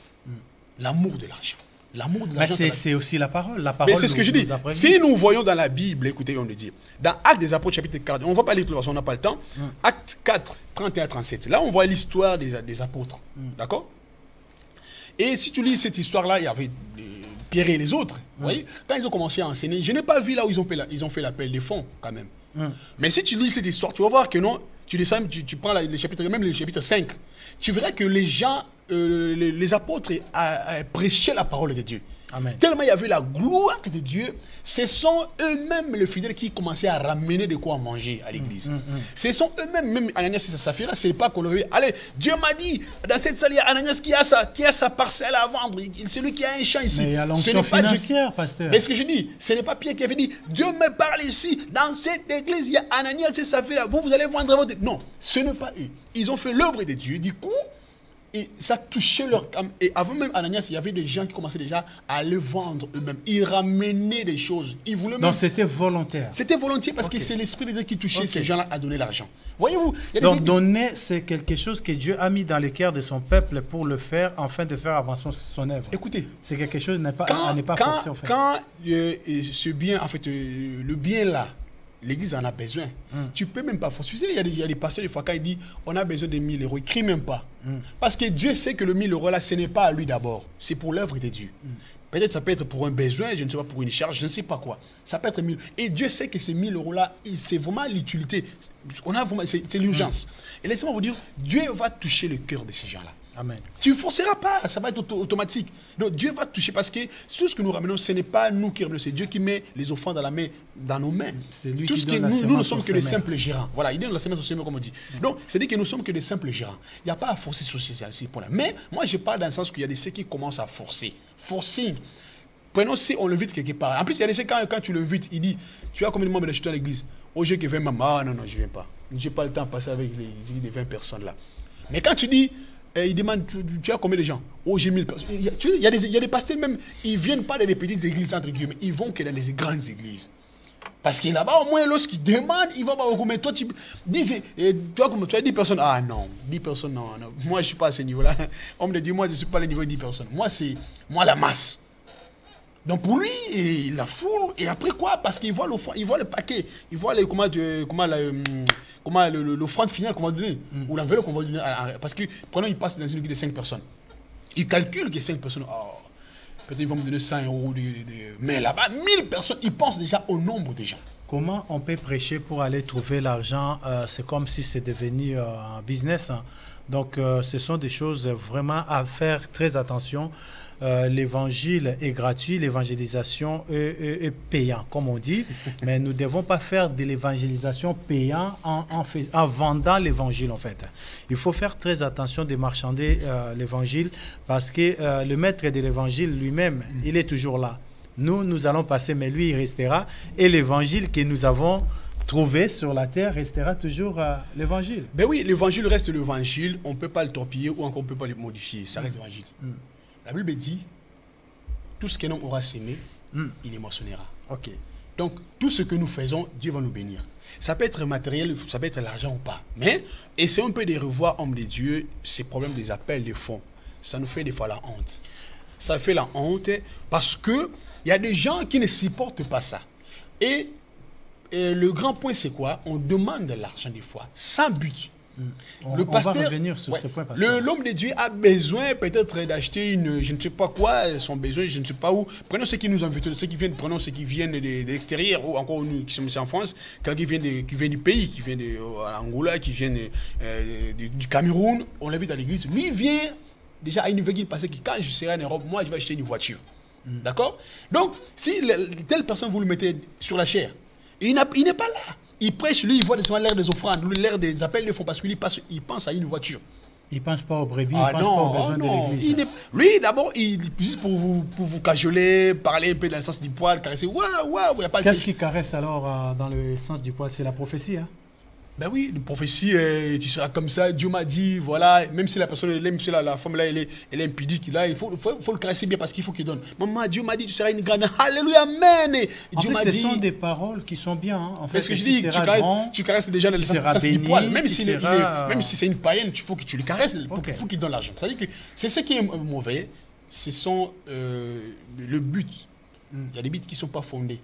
L'amour de l'argent. L'amour de l'argent. C'est aussi la parole. La parole. Mais c'est ce que je dis. Si nous voyons dans la Bible, écoutez, on le dit, dans Actes des Apôtres, chapitre 4, on ne va pas lire tout parce qu'on n'a pas le temps. Actes 4, 31-37. Là, on voit l'histoire des apôtres. D'accord? Et si tu lis cette histoire-là, il y avait Pierre et les autres. Vous voyez, quand ils ont commencé à enseigner, je n'ai pas vu là où ils ont fait l'appel des fonds, quand même. Mais si tu lis cette histoire, tu vas voir que non, tu descends, tu prends les chapitres, même le chapitre 5, tu verras que les gens, les apôtres prêchaient la parole de Dieu. Amen. Tellement il y avait la gloire de Dieu, ce sont eux-mêmes les fidèles qui commençaient à ramener de quoi manger à l'église. Ce sont eux-mêmes, même Ananias et Saphira, c'est pas qu'on le veut. Allez, Dieu m'a dit, dans cette salle, il y a Ananias qui a sa parcelle à vendre. C'est lui qui a un champ ici. Mais il y a l'onction financière, pasteur. Mais ce que je dis, ce n'est pas Pierre qui avait dit, Dieu me parle ici, dans cette église, il y a Ananias et Saphira, vous allez vendre votre... Non, ce n'est pas eux. Ils ont fait l'œuvre de Dieu, du coup, et ça touchait leur âme. Et avant même Ananias, il y avait des gens qui commençaient déjà à le vendre eux-mêmes. Ils ramenaient des choses. Ils voulaient même... Donc c'était volontaire. C'était volontaire parce que c'est l'Esprit de Dieu qui touchait ces gens-là à donner l'argent. Voyez-vous? Donc donner, c'est quelque chose que Dieu a mis dans le cœur de son peuple pour le faire, afin de faire avancer son œuvre. Écoutez. C'est quelque chose qui n'est pas forcé en fait. Quand ce bien, en fait, le bien là, l'Église en a besoin. Tu ne peux même pas forcer. Il y a des pasteurs, des fois, quand ils disent on a besoin de 1000 euros, ils ne crient même pas. Parce que Dieu sait que le 1000 euros là, ce n'est pas à lui d'abord. C'est pour l'œuvre de Dieu. Peut-être ça peut être pour un besoin, je ne sais pas, pour une charge, je ne sais pas quoi. Ça peut être 1000. Et Dieu sait que ces 1000 euros là, c'est vraiment l'utilité. C'est l'urgence. Et laissez-moi vous dire, Dieu va toucher le cœur de ces gens-là. Amen. Tu ne forceras pas, ça va être automatique. Donc Dieu va toucher parce que tout ce que nous ramenons, ce n'est pas nous qui ramenons, c'est Dieu qui met les offrandes dans nos mains. C'est lui tout qui ce donne que la nous ne sommes semence que des simples gérants. Voilà, il donne la semence au Seigneur, comme on dit. Donc, c'est-à-dire que nous sommes que des simples gérants. Il n'y a pas à forcer sur ces points-là. Mais moi, je parle dans le sens qu'il y a des ceux qui commencent à forcer. Forcing. Prenons si on le vite quelque part. En plus, il y a des gens, quand tu le vites, il dit, tu as combien de membres de à l'église? Au jeu qui vient, maman, non, je ne viens pas. Je n'ai pas le temps de passer avec les 20 personnes là. Mais quand tu dis, il demande, tu as combien de gens? Oh, j'ai 1000 personnes. Il y a des pasteurs même, ils ne viennent pas dans des petites églises, entre guillemets, ils vont que dans des grandes églises. Parce que là-bas, au moins, lorsqu'ils demandent, ils vont pas beaucoup. Mais toi, tu as 10 personnes. Ah non, 10 personnes, non. Moi, je ne suis pas à ce niveau-là. On me dit, moi, je ne suis pas au niveau de 10 personnes. Moi, c'est la masse. Donc pour lui, il la foule. Et après quoi? Parce qu'il voit le paquet. Il voit l'offrande finale qu'on va donner. Ou l'enveloppe qu'on va donner. Parce que pendant il passe dans une église de 5 personnes. Il calcule que 5 personnes. Oh, peut-être ils vont me donner 100 euros. Mais là-bas, 1000 personnes, ils pensent déjà au nombre des gens. Comment on peut prêcher pour aller trouver l'argent? C'est comme si c'est devenu un business. Hein. Donc, ce sont des choses vraiment à faire très attention. L'évangile est gratuit, l'évangélisation est payant, comme on dit. Mais nous ne devons pas faire de l'évangélisation payant en vendant l'évangile, en fait. Il faut faire très attention de marchander l'évangile parce que le maître de l'évangile lui-même, il est toujours là. Nous allons passer, mais lui, il restera. Et l'évangile que nous avons trouvé sur la terre restera toujours l'évangile. Ben oui, l'évangile reste l'évangile. On ne peut pas le torpiller ou encore on ne peut pas le modifier. Ça reste l'évangile. La Bible dit, tout ce qu'un homme aura semé, il émotionnera. Ok. Donc, tout ce que nous faisons, Dieu va nous bénir. Ça peut être matériel, ça peut être l'argent ou pas. Mais essayons un peu de revoir, homme de Dieu, ces problèmes des appels, des fonds. Ça nous fait des fois la honte. Ça fait la honte parce que il y a des gens qui ne supportent pas ça. Et le grand point, c'est quoi? On demande de l'argent des fois, sans but. On va revenir sur ce point. L'homme de Dieu a besoin peut-être d'acheter une, je ne sais pas quoi, son besoin, je ne sais pas où. Prenons ceux qui nous invitent, prenons ceux qui viennent de l'extérieur, ou encore nous qui sommes ici en France, quand qui viennent du pays, qui viennent d'Angola, qui viennent du Cameroun, on l'invite à l'église. Lui, il vient déjà à une veille parce que quand je serai en Europe, moi, je vais acheter une voiture. D'accord? Donc, si telle personne, vous le mettez sur la chair, il n'est pas là. Il prêche, lui, il voit l'air des offrandes, l'air des appels de fonds, parce qu'il pense à une voiture. Il ne pense pas aux brebis, il ne pense pas aux besoins de l'église. Lui, d'abord, juste pour vous cajoler, parler un peu dans le sens du poil, caresser. Qu'est-ce qui caresse alors dans le sens du poil? C'est la prophétie, hein? Ben oui, une prophétie, tu seras comme ça, Dieu m'a dit, voilà, même si la personne, même si la femme là, elle est impudique, là, il faut le caresser bien parce qu'il faut qu'il donne. Maman, Dieu m'a dit, tu seras une grande, alléluia, amen. Dieu m'a dit. Ce sont des paroles qui sont bien. Hein. En fait, ce que je dis, tu caresses déjà dans le sens du poil. Même si c'est une païenne, il faut que tu le caresses, il faut qu'il donne l'argent. C'est-à-dire que c'est ce qui est mauvais, ce sont le but. Il y a des buts qui ne sont pas fondés.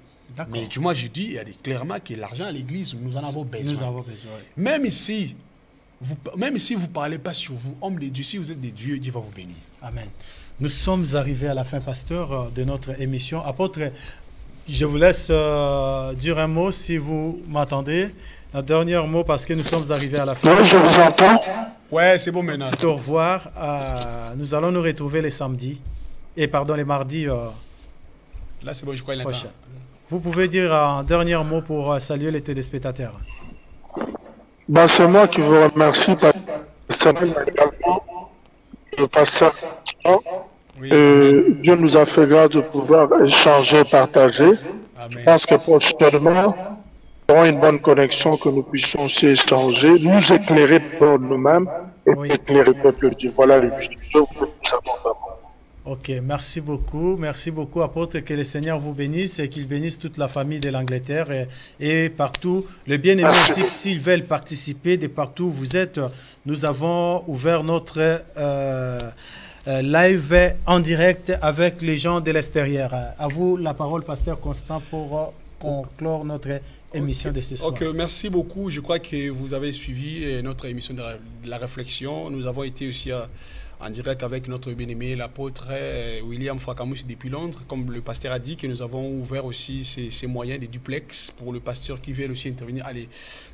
Mais moi je dis clairement que l'argent à l'église, nous en avons besoin. Nous avons besoin. Même si vous ne parlez pas sur vous, homme de Dieu, si vous êtes des dieux, Dieu va vous bénir. Amen. Nous sommes arrivés à la fin, pasteur, de notre émission. Apôtre, je vous laisse dire un mot si vous m'entendez. Un dernier mot parce que nous sommes arrivés à la fin. Oui, je vous entends. Ouais, c'est bon maintenant. Au revoir. Nous allons nous retrouver les samedis. Les mardis. Là, c'est bon, je crois qu'il est temps. Vous pouvez dire un dernier mot pour saluer les téléspectateurs. C'est moi qui vous remercie, le pasteur. Oui, Dieu nous a fait grâce de pouvoir échanger, partager. Amen. Je pense que prochainement, nous aurons une bonne connexion, que nous puissions aussi échanger, nous éclairer pour nous-mêmes et éclairer le peuple de Dieu. Voilà le but. Ok, merci beaucoup, apôtre, que le Seigneur vous bénisse et qu'il bénisse toute la famille de l'Angleterre et partout. Le bien-aimé aussi, s'ils veulent participer de partout où vous êtes, nous avons ouvert notre live en direct avec les gens de l'extérieur. À vous la parole, pasteur Constant, pour conclure notre émission de ce soir. Ok, merci beaucoup. Je crois que vous avez suivi notre émission de la réflexion. Nous avons été aussi en direct avec notre bien-aimé, l'apôtre William Frakamous depuis Londres. Comme le pasteur a dit, que nous avons ouvert aussi ces moyens des duplex pour le pasteur qui veut aussi intervenir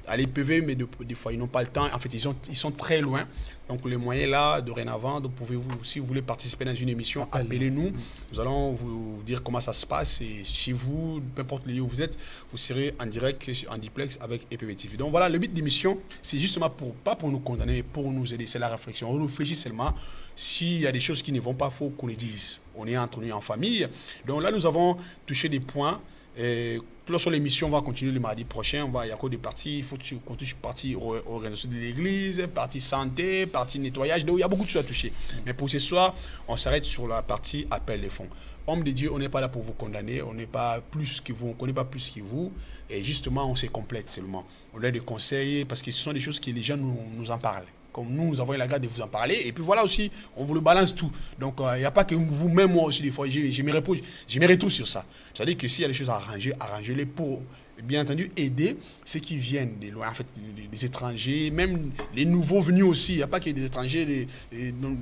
à l'EPV, mais des fois ils n'ont pas le temps. En fait, ils sont très loin. Donc les moyens là, dorénavant, donc pouvez-vous, si vous voulez participer dans une émission, appelez-nous. Nous allons vous dire comment ça se passe. Et chez vous, peu importe le lieu où vous êtes, vous serez en direct, en duplex avec EPV TV. Donc voilà, le but de l'émission, c'est justement pas pour nous condamner, mais pour nous aider. C'est la réflexion. On réfléchit seulement. S'il y a des choses qui ne vont pas, il faut qu'on les dise. On est entre nous en famille. Donc là, nous avons touché des points Et lorsque l'émission va continuer le mardi prochain, il y a encore des parties. Il faut que tu continues sur partie organisation de l'église, partie santé, partie nettoyage. Donc, il y a beaucoup de choses à toucher. Mais pour ce soir, on s'arrête sur la partie appel des fonds. Homme de Dieu, on n'est pas là pour vous condamner. On n'est pas plus que vous. On ne connaît pas plus que vous. Et justement, on se complète seulement. On a des conseils parce que ce sont des choses que les gens nous en parlent. Comme nous avons la garde de vous en parler. Et puis voilà aussi, on vous le balance tout. Donc, il n'y a pas que vous-même, moi aussi, des fois, je me retrouve sur ça. C'est-à-dire que s'il y a des choses à arranger, arrangez-les pour, bien entendu, aider ceux qui viennent des loin, en fait, des étrangers, même les nouveaux venus aussi. Il n'y a pas que des étrangers,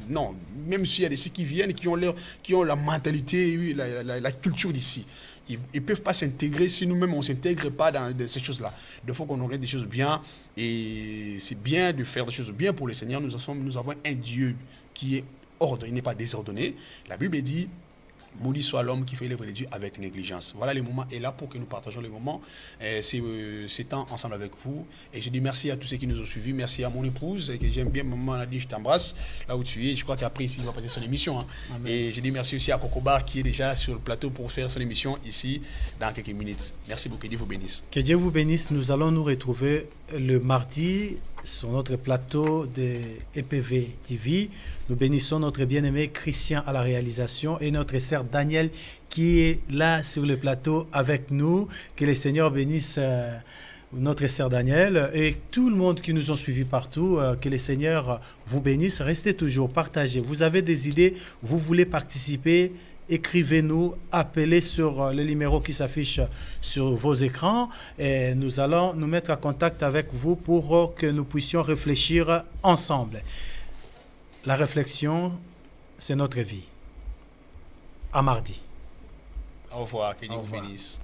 non. Même s'il y a des ceux qui viennent, qui ont la mentalité, la culture d'ici. Ils ne peuvent pas s'intégrer si nous-mêmes on ne s'intègre pas dans ces choses-là. Il faut qu'on organise des choses bien. Et c'est bien de faire des choses bien pour le Seigneur. Nous avons un Dieu qui est ordonné, il n'est pas désordonné. La Bible dit, maudit soit l'homme qui fait l'œuvre de Dieu avec négligence. Voilà, le moment est là pour que nous partageons le moment, ces temps ensemble avec vous. Et je dis merci à tous ceux qui nous ont suivis. Merci à mon épouse, que j'aime bien. Maman a dit je t'embrasse là où tu es. Je crois qu'après ici, il va passer son émission. Hein. Et je dis merci aussi à Cocobar qui est déjà sur le plateau pour faire son émission ici dans quelques minutes. Merci beaucoup. Que Dieu vous bénisse. Que Dieu vous bénisse. Nous allons nous retrouver le mardi sur notre plateau de EPV TV. Nous bénissons notre bien-aimé Christian à la réalisation et notre sœur Daniel qui est là sur le plateau avec nous. Que le Seigneur bénisse notre sœur Daniel et tout le monde qui nous ont suivis partout. Que le Seigneur vous bénisse. Restez toujours, partagez. Vous avez des idées, vous voulez participer, écrivez-nous, appelez sur le numéro qui s'affiche sur vos écrans et nous allons nous mettre en contact avec vous pour que nous puissions réfléchir ensemble. La réflexion, c'est notre vie. À mardi. Au revoir, que Dieu vous bénisse.